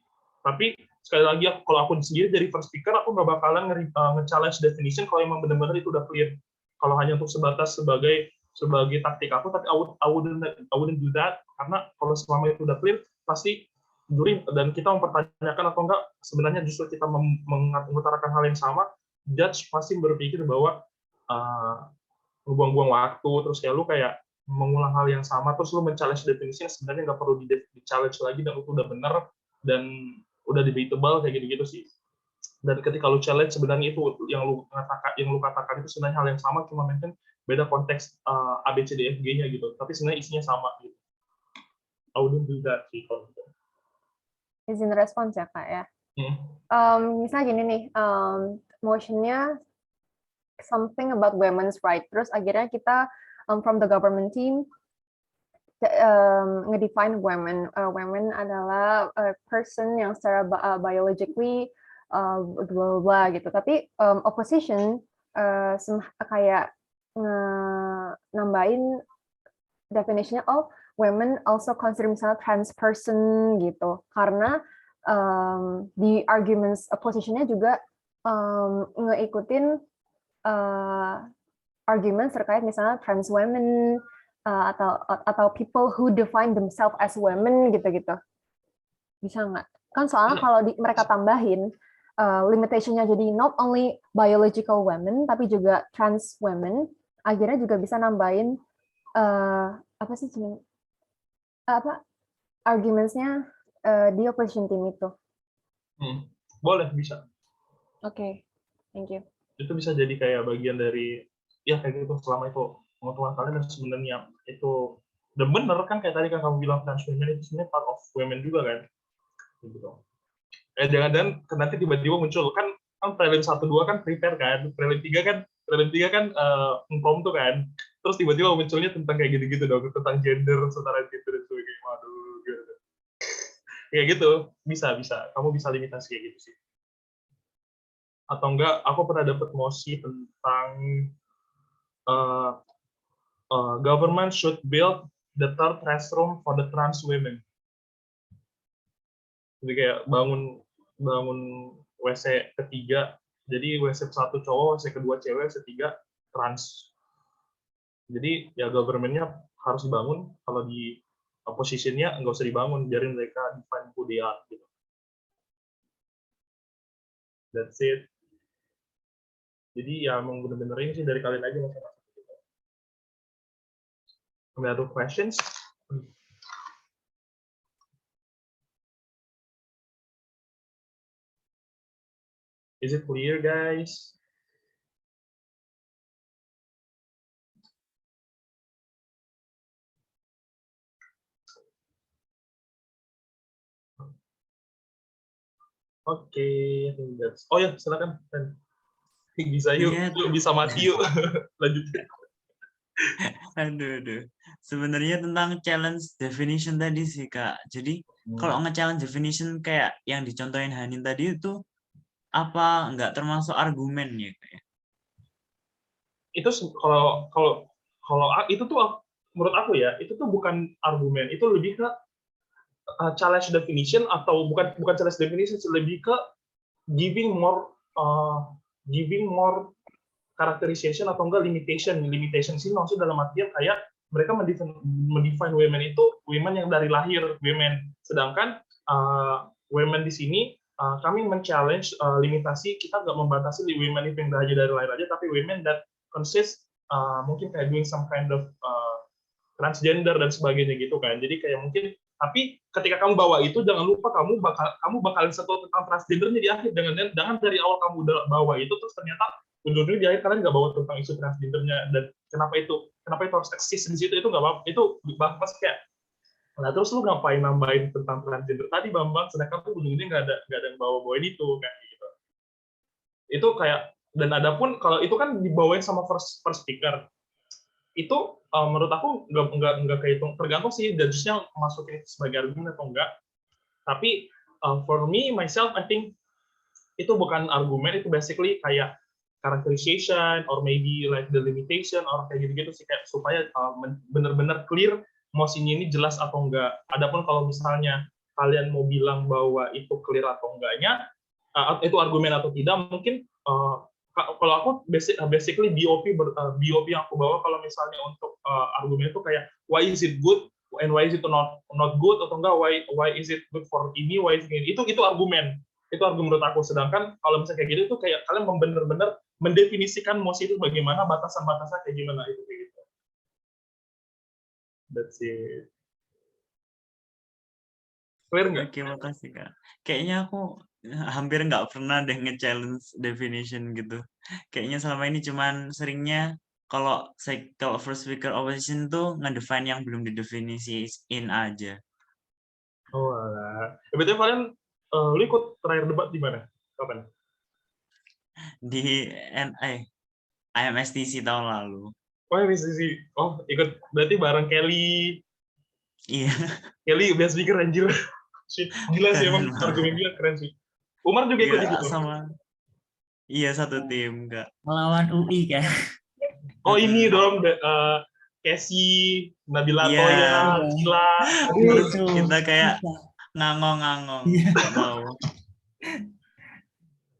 [SPEAKER 2] Tapi sekali lagi, kalau aku sendiri dari first speaker, aku nggak bakalan nge-challenge definition kalau emang benar-benar itu udah clear. Kalau hanya untuk sebatas sebagai taktik aku, tapi I wouldn't do that, karena kalau selama itu udah clear, pasti juri dan kita mempertanyakan atau enggak, sebenarnya justru kita mengutarakan hal yang sama, judge pasti berpikir bahwa buang-buang waktu, terus kayak lu kayak mengulang hal yang sama, terus lu men-challenge definisinya sebenarnya nggak perlu di-challenge lagi, dan itu udah benar dan udah debatable kayak gitu-gitu sih. Dan ketika lu challenge sebenarnya itu yang lu katakan itu sebenarnya hal yang sama, cuma mungkin beda konteks A B C D F G-nya gitu, tapi sebenarnya isinya sama gitu. I wouldn't do that sih kalau gitu.
[SPEAKER 4] Izin respons ya Kak ya. Misalnya gini nih, motionnya something about women's right. Terus akhirnya kita from the government team ngedefine women. Women adalah a person yang secara biologically blah blah gitu. Tapi opposition kayak nambahin definitionnya, oh women also consider misalnya trans person gitu. Karena di arguments oppositionnya juga ngikutin arguments terkait misalnya trans women atau people who define themselves as women gitu-gitu. Bisa nggak? Kan soalnya kalau mereka tambahin limitation-nya jadi not only biological women tapi juga trans women, akhirnya juga bisa nambahin apa sih arguments-nya di opposition team itu.
[SPEAKER 2] Boleh, bisa.
[SPEAKER 4] Oke, thank you.
[SPEAKER 2] Itu bisa jadi kayak bagian dari ya kayak gitu, selama itu pengetahuan kalian dan sebenarnya itu dan bener kan kayak tadi kan kamu bilang trans women itu sebenarnya part of women juga kan gitu. Jangan-jangan nanti tiba-tiba muncul kan prelim 1-2 kan prepare kan, prelim 3 kan impromptu kan, terus tiba-tiba munculnya tentang kayak gitu-gitu dong, tentang gender, setara gender dan sebagainya. Waduh, gitu. Kayak gitu bisa kamu bisa limitasi kayak gitu sih. Atau enggak, aku pernah dapat mosi tentang government should build the third restroom for the trans women. Jadi kayak bangun WC ketiga, jadi WC 1 cowok, WC kedua cewek, WC 3 trans. Jadi ya government-nya harus dibangun, kalau di opposition-nya nggak usah dibangun, biarin mereka define who they are gitu. That's it. Jadi ya emang bener-bener ini sih dari kalian aja masalah. Any other questions? Is it clear, guys? Oke, oh ya silakan. Bisa yuk, bisa mati yuk. Lanjut.
[SPEAKER 1] Aduh. Sebenarnya tentang challenge definition tadi sih Kak. Jadi kalau nge-challenge definition kayak yang dicontohin Hanin tadi itu apa nggak termasuk argumen ya Kak?
[SPEAKER 2] Itu kalau itu tuh menurut aku ya, itu tuh bukan argumen, itu lebih ke challenge definition atau bukan challenge definition, lebih ke giving more characterization atau enggak limitation sih maksudnya dalam artian kayak mereka mendefine women itu women yang dari lahir women, sedangkan women di sini kami men-challenge limitasi, kita nggak membatasi di women itu yang hanya dari lahir aja, tapi women that consist mungkin kayak doing some kind of transgender dan sebagainya gitu kan. Jadi kayak mungkin, tapi ketika kamu bawa itu jangan lupa kamu bakalan sentuh tentang transgendernya di akhir. Jangan dari awal kamu udah bawa itu terus ternyata ujung-ujungnya di akhir kalian nggak bawa tentang isu transgendernya. Dan kenapa itu harus eksis di situ, itu nggak apa-apa, itu bahas kayak nah terus lu ngapain nambahin tentang transgender tadi Bambang, sedangkan tuh ujung-ujungnya nggak ada yang bawa-bawain itu kan gitu. Itu kayak, dan ada pun kalau itu kan dibawain sama first speaker, itu menurut aku nggak kehitung, tergantung sih judgesnya masukin sebagai argumen atau enggak. Tapi for me myself I think itu bukan argumen, itu basically kayak characterization or maybe like the limitation or kayak gitu-gitu sih, kayak supaya benar-benar clear mosinya ini jelas atau enggak. Adapun kalau misalnya kalian mau bilang bahwa itu clear atau enggaknya, itu argumen atau tidak, mungkin kalau aku basically BOP yang aku bawa kalau misalnya untuk argumen itu kayak why is it good and why is it not good, atau enggak why is it good for ini, why is it, itu argumen menurut aku. Sedangkan kalau misalnya kayak gitu itu kayak kalian benar-benar mendefinisikan mosi itu bagaimana, batasan-batasan kayak gimana, itu kayak gitu. That's it. Clear nggak?
[SPEAKER 1] Oke, makasih Kak. Kayaknya aku hampir nggak pernah deh nge-challenge definition gitu. Kayaknya selama ini cuman seringnya kalau first speaker opposition tuh ngedefine yang belum didefinisiin aja.
[SPEAKER 2] Oh alah. Betul kalian lu ikut terakhir debat di mana? Kapan?
[SPEAKER 1] Di IMSTC tahun lalu.
[SPEAKER 2] Oh, ya, sih. Oh, ikut berarti bareng Kelly.
[SPEAKER 1] Iya,
[SPEAKER 2] Kelly best speaker anjir. Shit, gila sih
[SPEAKER 1] keren
[SPEAKER 2] emang
[SPEAKER 1] banget.
[SPEAKER 2] argumen dia keren sih. Umar juga ikut di
[SPEAKER 1] Iya,
[SPEAKER 2] situ.
[SPEAKER 1] iya satu tim, Kak.
[SPEAKER 6] Melawan UI kan.
[SPEAKER 2] Oh, ini dong Casey, Nabila
[SPEAKER 1] Iya.
[SPEAKER 2] Toya,
[SPEAKER 6] Iya.
[SPEAKER 2] Cila.
[SPEAKER 1] Terus
[SPEAKER 6] Itu.
[SPEAKER 1] kita kayak
[SPEAKER 6] Bisa.
[SPEAKER 1] ngangong-ngangong,
[SPEAKER 6] Iya.
[SPEAKER 1] nggak tahu.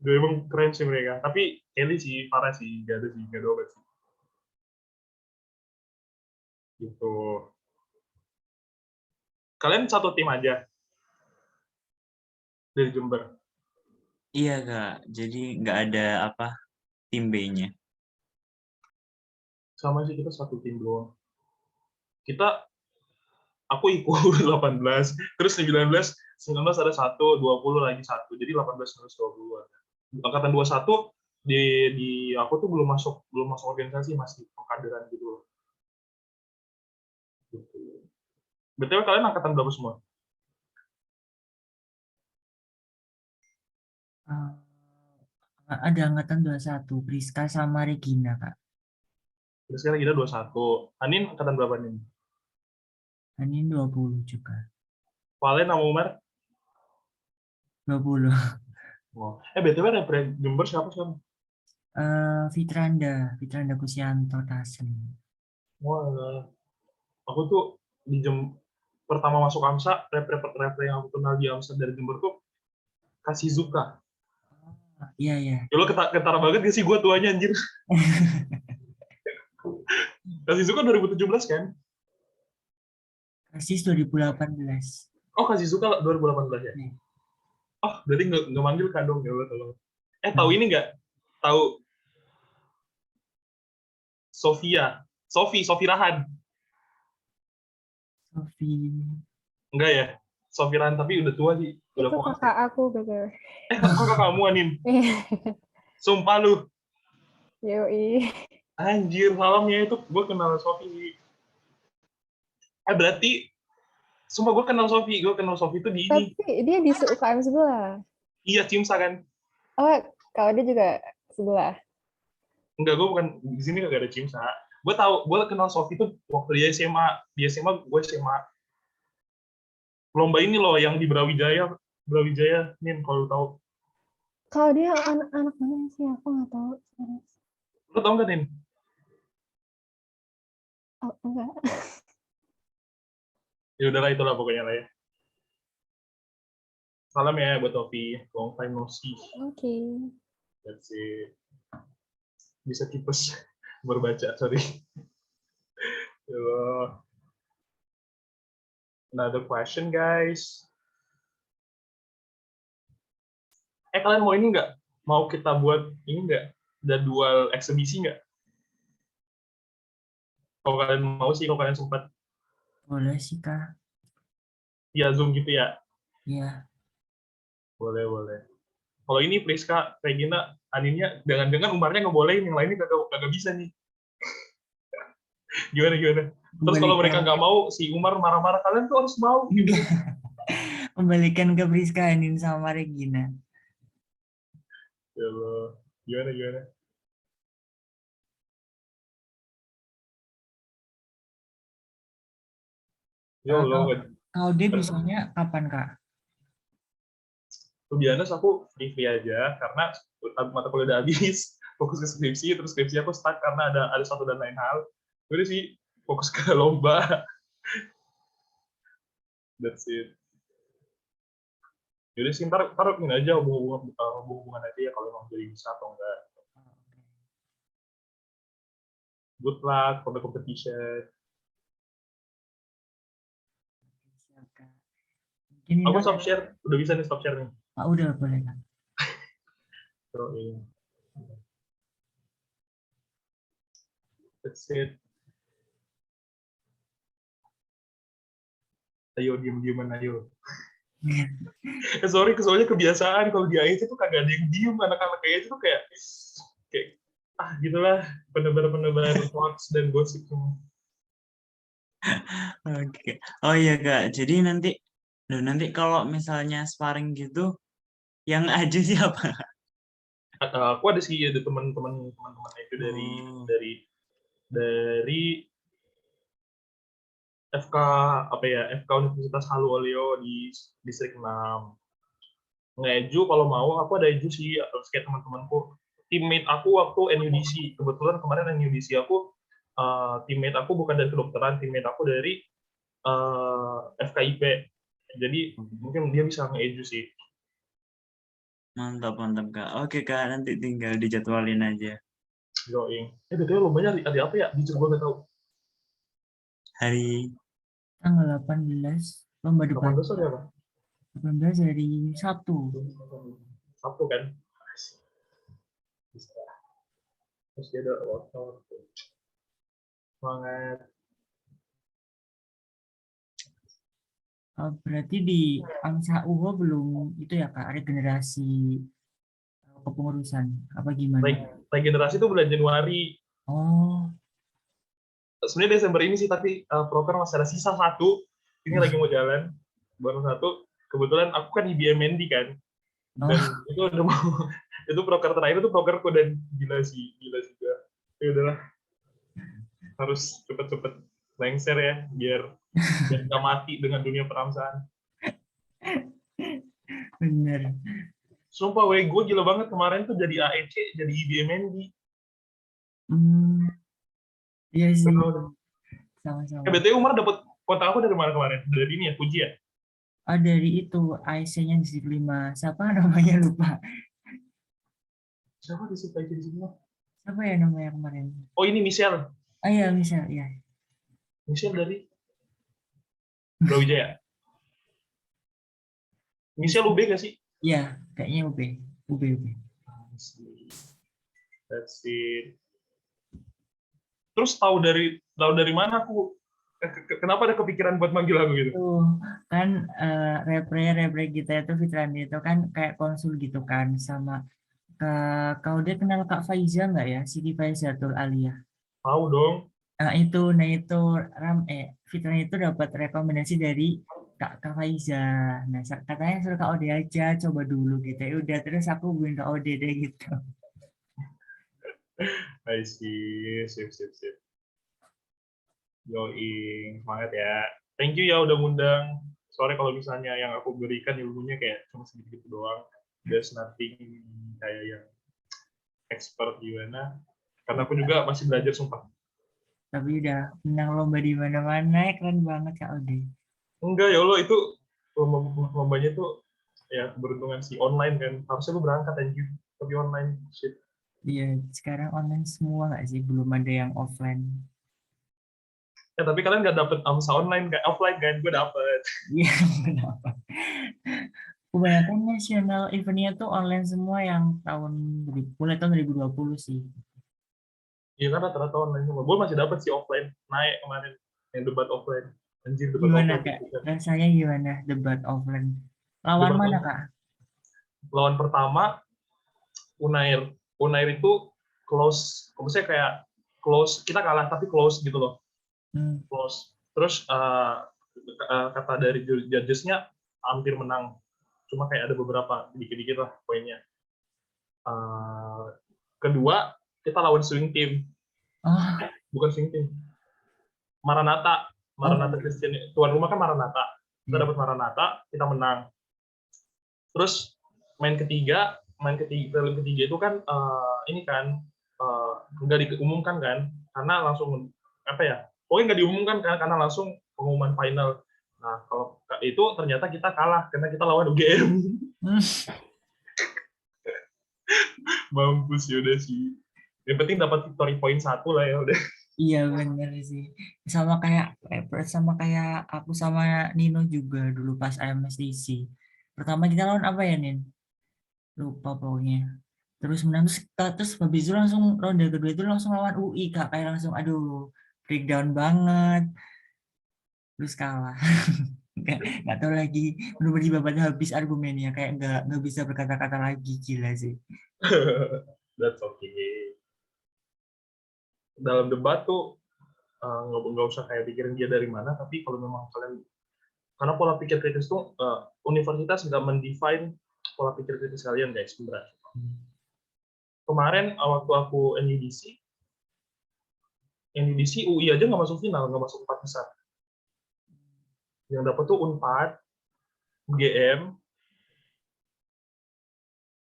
[SPEAKER 2] Duh, emang keren sih mereka. Tapi Kelly sih parah sih, gak ada obat sih. Gitu. Kalian satu tim aja dari Jember.
[SPEAKER 1] Iya, Kak. Jadi nggak ada tim B-nya.
[SPEAKER 2] Sama sih kita satu tim doang. Aku ikut 18, terus 19 ada 1, 20 lagi 1. Jadi 18 terus 20. Angkatan 21 di aku tuh belum masuk organisasi, masih pengkaderan gitu loh. Gitu. BTW kalian angkatan berapa semua?
[SPEAKER 6] Ada angkatan 21, Priska sama Regina, Kak.
[SPEAKER 2] Terus sekarang kita 21. Anin angkatan berapa nih?
[SPEAKER 6] Ini 20 juga.
[SPEAKER 2] Valen sama Umar?
[SPEAKER 6] 20.
[SPEAKER 2] Oh. BTW represent Jember siapa sekarang?
[SPEAKER 6] Fitranda Kusianto Taslim.
[SPEAKER 2] Wah, aku tuh di pertama masuk AMSA, rapper yang aku kenal di AMSA dari Jember tuh Kasizuka.
[SPEAKER 6] Iya, iya.
[SPEAKER 2] Ya lo ketara banget gak sih gue tuanya anjir. Kasizuka 2017 kan?
[SPEAKER 6] Kasis 2018.
[SPEAKER 2] Oh, Kasizuka 2018 ya?
[SPEAKER 6] Iya.
[SPEAKER 2] Oh, berarti nggak manggil kan dong, ya Allah tolong. Tahu ini nggak? Tahu Sofi Rahan?
[SPEAKER 6] Sofi.
[SPEAKER 2] Enggak ya? Sofi Rahan, tapi udah tua sih. Udah
[SPEAKER 4] Itu
[SPEAKER 2] fokus.
[SPEAKER 4] kakak aku, betul.
[SPEAKER 2] Kakak kamu, Anin? Sumpah lu.
[SPEAKER 4] Yoi.
[SPEAKER 2] Anjir, salamnya itu gue kenal Sofi. Berarti sumpah gue kenal Sofi itu di ini.
[SPEAKER 4] Tapi dia di UKM sebelah.
[SPEAKER 2] Iya, Cimsa kan?
[SPEAKER 4] Oh, kalau dia juga sebelah.
[SPEAKER 2] Enggak, gue bukan di sini kagak ada Cimsa. Gue kenal Sofi itu waktu dia SMA. Di SMA gue SMA. Lomba ini loh yang di Brawijaya nih kalau tahu.
[SPEAKER 4] Kalau dia anak mana sih? Aku nggak tahu.
[SPEAKER 2] Lo tau nggak, Nin?
[SPEAKER 4] Oh, enggak.
[SPEAKER 2] Ya udahlah, itulah pokoknya lah ya. Salam ya buat Sofi. Long time no see.
[SPEAKER 4] Oke.
[SPEAKER 2] That's it. Bisa tipes berbaca, sorry. Another question, guys. Kalian mau ini nggak? Mau kita buat ini nggak? Jadwal eksebisi nggak? Kalau kalian mau sih, kalau kalian sempat.
[SPEAKER 6] Boleh sih, Kak.
[SPEAKER 2] Via Zoom gitu ya?
[SPEAKER 6] Iya.
[SPEAKER 2] Boleh. Kalau ini Priska, Regina, Aninnya, jangan-jangan Umarnya ngebolehin, yang lainnya kagak bisa nih. Gimana? Terus kalau mereka nggak mau, si Umar marah-marah, kalian tuh harus mau. Gitu.
[SPEAKER 6] Kembalikan ke Priska, Anin sama Regina.
[SPEAKER 2] Ya Allah. Gimana? Ya Allah.
[SPEAKER 6] Kalau dia bisanya kapan, Kak?
[SPEAKER 2] Kebiasaan aku free aja, karena mata kuliah udah habis, fokus ke skripsi, terus skripsi aku stuck karena ada satu dan lain hal. Jadi sih, fokus ke lomba. That's it. Jadi sih, ntar ini aja hubungan aja ya, kalau emang jadi bisa atau enggak. Good luck for the competition. Aku stop share, udah bisa nih stop share nih.
[SPEAKER 6] Udah boleh, Kak.
[SPEAKER 2] That's it. Ayo, diem-dieman ayo. Sorry, soalnya kebiasaan kalau di AEC tuh kagak ada yang diem, anak-anak AEC tuh kayak gitulah, penebar hoax dan gosip semua.
[SPEAKER 1] Oke. Oh iya Kak, jadi nanti kalau misalnya sparring gitu, yang aja siapa?
[SPEAKER 2] Aku ada sih, ada teman-teman itu dari
[SPEAKER 1] Oh.
[SPEAKER 2] dari FK FK Universitas Halu Oleo di distrik 6. Ngeju kalau mau aku ada eju sih, kayak teman-temanku. Teammate aku waktu NUDC, kebetulan kemarin NUDC aku teammate aku bukan dari kedokteran, teammate aku dari FKIP. Jadi mungkin dia bisa nge-eju sih.
[SPEAKER 1] Mantap Kak. Oke Kak, nanti tinggal dijadwalin aja.
[SPEAKER 2] Join. Betul lombanya hari apa ya? Jujur gue nggak tahu.
[SPEAKER 1] Hari
[SPEAKER 6] Tanggal 18 lomba debat.
[SPEAKER 2] 18 hari apa?
[SPEAKER 6] 18 hari Sabtu.
[SPEAKER 2] Sabtu kan? Bisa. Terus dia ada workout. Semangat.
[SPEAKER 6] Berarti di Angsa UHO belum itu ya Kak, regenerasi kepengurusan apa gimana?
[SPEAKER 2] Regenerasi itu bulan Januari.
[SPEAKER 6] Oh,
[SPEAKER 2] Sebenarnya Desember ini sih, tapi proker masih ada sisa satu. Ini lagi mau jalan. Baru satu. Kebetulan aku kan IBMND kan. Dan itu udah mau, itu proker terakhir itu prokerku, dan gila juga. Ya udahlah. Harus cepet-cepet lengser ya, biar nggak mati dengan dunia peramsaan.
[SPEAKER 6] bener.
[SPEAKER 2] Sumpah, gue gila banget kemarin tuh jadi AEC, jadi IBMND.
[SPEAKER 6] Iya sih. Sama-sama.
[SPEAKER 2] BTW Umar dapat kontak aku dari mana kemarin? Dari ini ya, Puji ya?
[SPEAKER 6] Dari itu IC-nya di distrik 5. Siapa namanya lupa.
[SPEAKER 2] Siapa di situ di sini?
[SPEAKER 6] Siapa ya namanya kemarin?
[SPEAKER 2] Oh, ini Michelle.
[SPEAKER 6] Oh iya, misal ya.
[SPEAKER 2] Michelle dari Brawijaya. Michelle UB nggak sih?
[SPEAKER 6] Iya, kayaknya UB.
[SPEAKER 2] That's it. Terus tahu dari mana aku? Kenapa ada kepikiran buat manggil aku gitu?
[SPEAKER 6] Kan repre kita itu Fitrani itu kan kayak konsul gitu kan sama kau dia kenal Kak Faiza nggak ya? Siti Faizatul Aliyah.
[SPEAKER 2] Tahu dong.
[SPEAKER 6] Nah itu Fitrani itu dapat rekomendasi dari Kak Faiza. Nah katanya suruh Kak Ode aja coba dulu gitu. Ya udah terus aku hubungin Kak Ode deh gitu.
[SPEAKER 2] I see, sip. Yoi, semangat ya. Thank you ya udah ngundang. Sorry kalau misalnya yang aku berikan ilmunya kayak cuma sedikit doang. There's nothing kayak yang expert gimana. Karena aku juga masih belajar, sumpah.
[SPEAKER 6] Tapi udah menang lomba di mana-mana, keren banget Kak Ode.
[SPEAKER 2] Enggak ya Allah, itu lombanya tuh ya keberuntungan sih, online kan. Harusnya lu berangkat anjir, tapi online shit.
[SPEAKER 6] Iya, sekarang online semua nggak sih? Belum ada yang offline.
[SPEAKER 2] Tapi kalian nggak dapet AMSA online, kayak offline kan? Gue dapet.
[SPEAKER 6] Iya, kenapa? Kebanyakan nasional eventnya tuh online semua yang mulai tahun 2020 sih.
[SPEAKER 2] Iya kan rata-rata online semua. Gue masih dapet sih offline, naik kemarin yang debat offline. Anjir, debat
[SPEAKER 6] Gimana
[SPEAKER 2] offline.
[SPEAKER 6] Kak? Rasanya gimana debat offline? Lawan mana Kak?
[SPEAKER 2] Lawan pertama Unair. Unair itu close, maksudnya kayak close, kita kalah tapi close gitu loh. Close. Terus kata dari judges-nya hampir menang. Cuma kayak ada beberapa dikit-dikit lah poinnya. Kedua, kita lawan swing team. Bukan swing team. Maranatha Christian. Tuan rumah kan Maranatha. Kita dapat Maranatha, kita menang. Terus main ketiga itu kan ini kan nggak diumumkan kan, karena langsung pokoknya nggak diumumkan kan, karena langsung pengumuman final. Nah kalau itu ternyata kita kalah karena kita lawan UGM. Mampus, ya udah sih. Yang penting dapat victory point 1 lah ya udah.
[SPEAKER 6] Iya bener sih. Sama kayak aku sama Nino juga dulu pas IMSDC. Pertama kita lawan apa ya Nin? Lupa pokoknya. Terus menang terus habis itu langsung ronde kedua itu langsung lawan UI Kak, kayak langsung aduh breakdown banget. Terus kalah. nggak tahu lagi, bener-bener di babak habis argumennya, kayak nggak bisa berkata-kata lagi, gila sih.
[SPEAKER 2] That's okay. Dalam debat tuh nggak usah kayak pikirin dia dari mana, tapi kalau memang kalian, karena pola pikir kritis tuh universitas nggak mendefine pola pikir kritis kalian guys, beneran. Kemarin waktu aku NUDC UI aja nggak masuk final, nggak masuk 4 besar. Yang dapat tuh Unpad, UGM,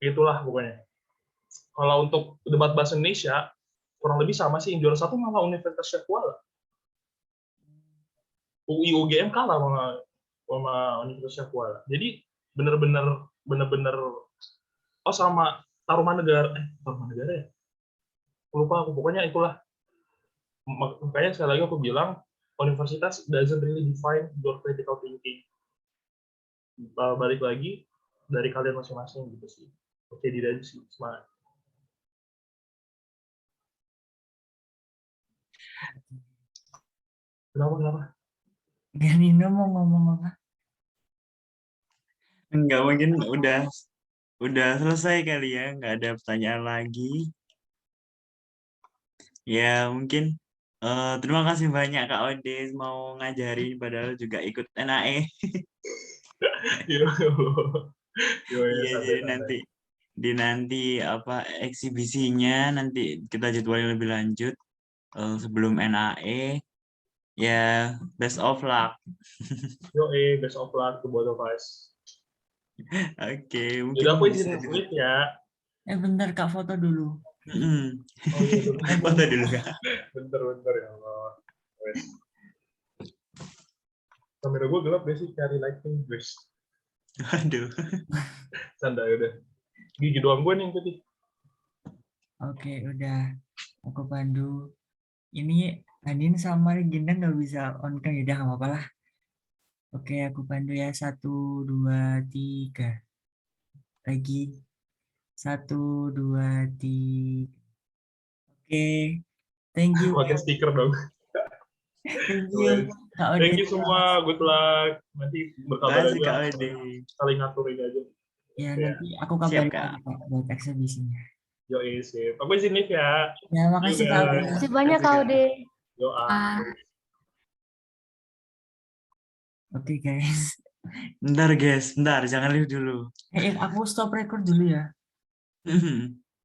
[SPEAKER 2] itulah pokoknya. Kalau untuk debat bahasa Indonesia, kurang lebih sama sih, yang juara 1 malah Universitas Syekh Kuala. UI UGM kalah sama Universitas Syekh Kuala. Jadi bener-bener sama Taruman Negara ya. Lupa aku, pokoknya itulah. Makanya sekali lagi aku bilang, universitas doesn't really define your critical thinking. Balik lagi dari kalian masing-masing gitu sih. Oke, diri aja sih, semangat. Kenapa?
[SPEAKER 6] Nggak, Nino mau ngomong apa?
[SPEAKER 1] Enggak, mungkin udah selesai kali ya, nggak ada pertanyaan lagi. Ya mungkin terima kasih banyak Kak Ode mau ngajarin, padahal juga ikut NAE.
[SPEAKER 2] Iya,
[SPEAKER 1] Iya, jadi nanti apa eksibisinya nanti kita jadwalin lebih lanjut sebelum NAE. Ya, best of luck.
[SPEAKER 2] best of luck to both of us.
[SPEAKER 1] Oke, mungkin
[SPEAKER 2] Jadi aku
[SPEAKER 1] bisa
[SPEAKER 2] izin
[SPEAKER 1] dulu.
[SPEAKER 2] quit ya.
[SPEAKER 6] Bentar Kak, foto dulu.
[SPEAKER 2] Oh iya,
[SPEAKER 1] Foto dulu Kak.
[SPEAKER 2] bentar ya Allah. Wes. Kamera gue gelap deh sih, cari lighting, guys.
[SPEAKER 1] Aduh.
[SPEAKER 2] Canda udah. Gigi doang gue nih yang putih.
[SPEAKER 6] Oke, udah. Aku pandu. Ini Anin sama Regina nggak bisa on cam, udah nggak apa-apa lah. Oke, aku pandu ya. 1, 2, 3. Lagi. 1, 2, 3. Oke. Thank you.
[SPEAKER 2] Pakai stiker dong.
[SPEAKER 6] Thank you. Kak Ode.
[SPEAKER 2] Thank you semua. Good luck. Nanti berkabar
[SPEAKER 1] Makasih Kak
[SPEAKER 2] aja.
[SPEAKER 1] Ode.
[SPEAKER 2] Saling ngaturin aja.
[SPEAKER 6] Ya,
[SPEAKER 2] Ya.
[SPEAKER 6] nanti aku
[SPEAKER 1] Siap,
[SPEAKER 6] kabarin
[SPEAKER 1] Kak.
[SPEAKER 6] lagi, Kak, buat eksibisinya.
[SPEAKER 2] Yoi, sip. Aku izin live ya.
[SPEAKER 6] Ya, makasih Kak Ode.
[SPEAKER 3] Terima kasih banyak Kak Ode.
[SPEAKER 2] Doa.
[SPEAKER 6] Oke guys.
[SPEAKER 1] Bentar guys, bentar, jangan live dulu.
[SPEAKER 6] Aku stop record dulu ya.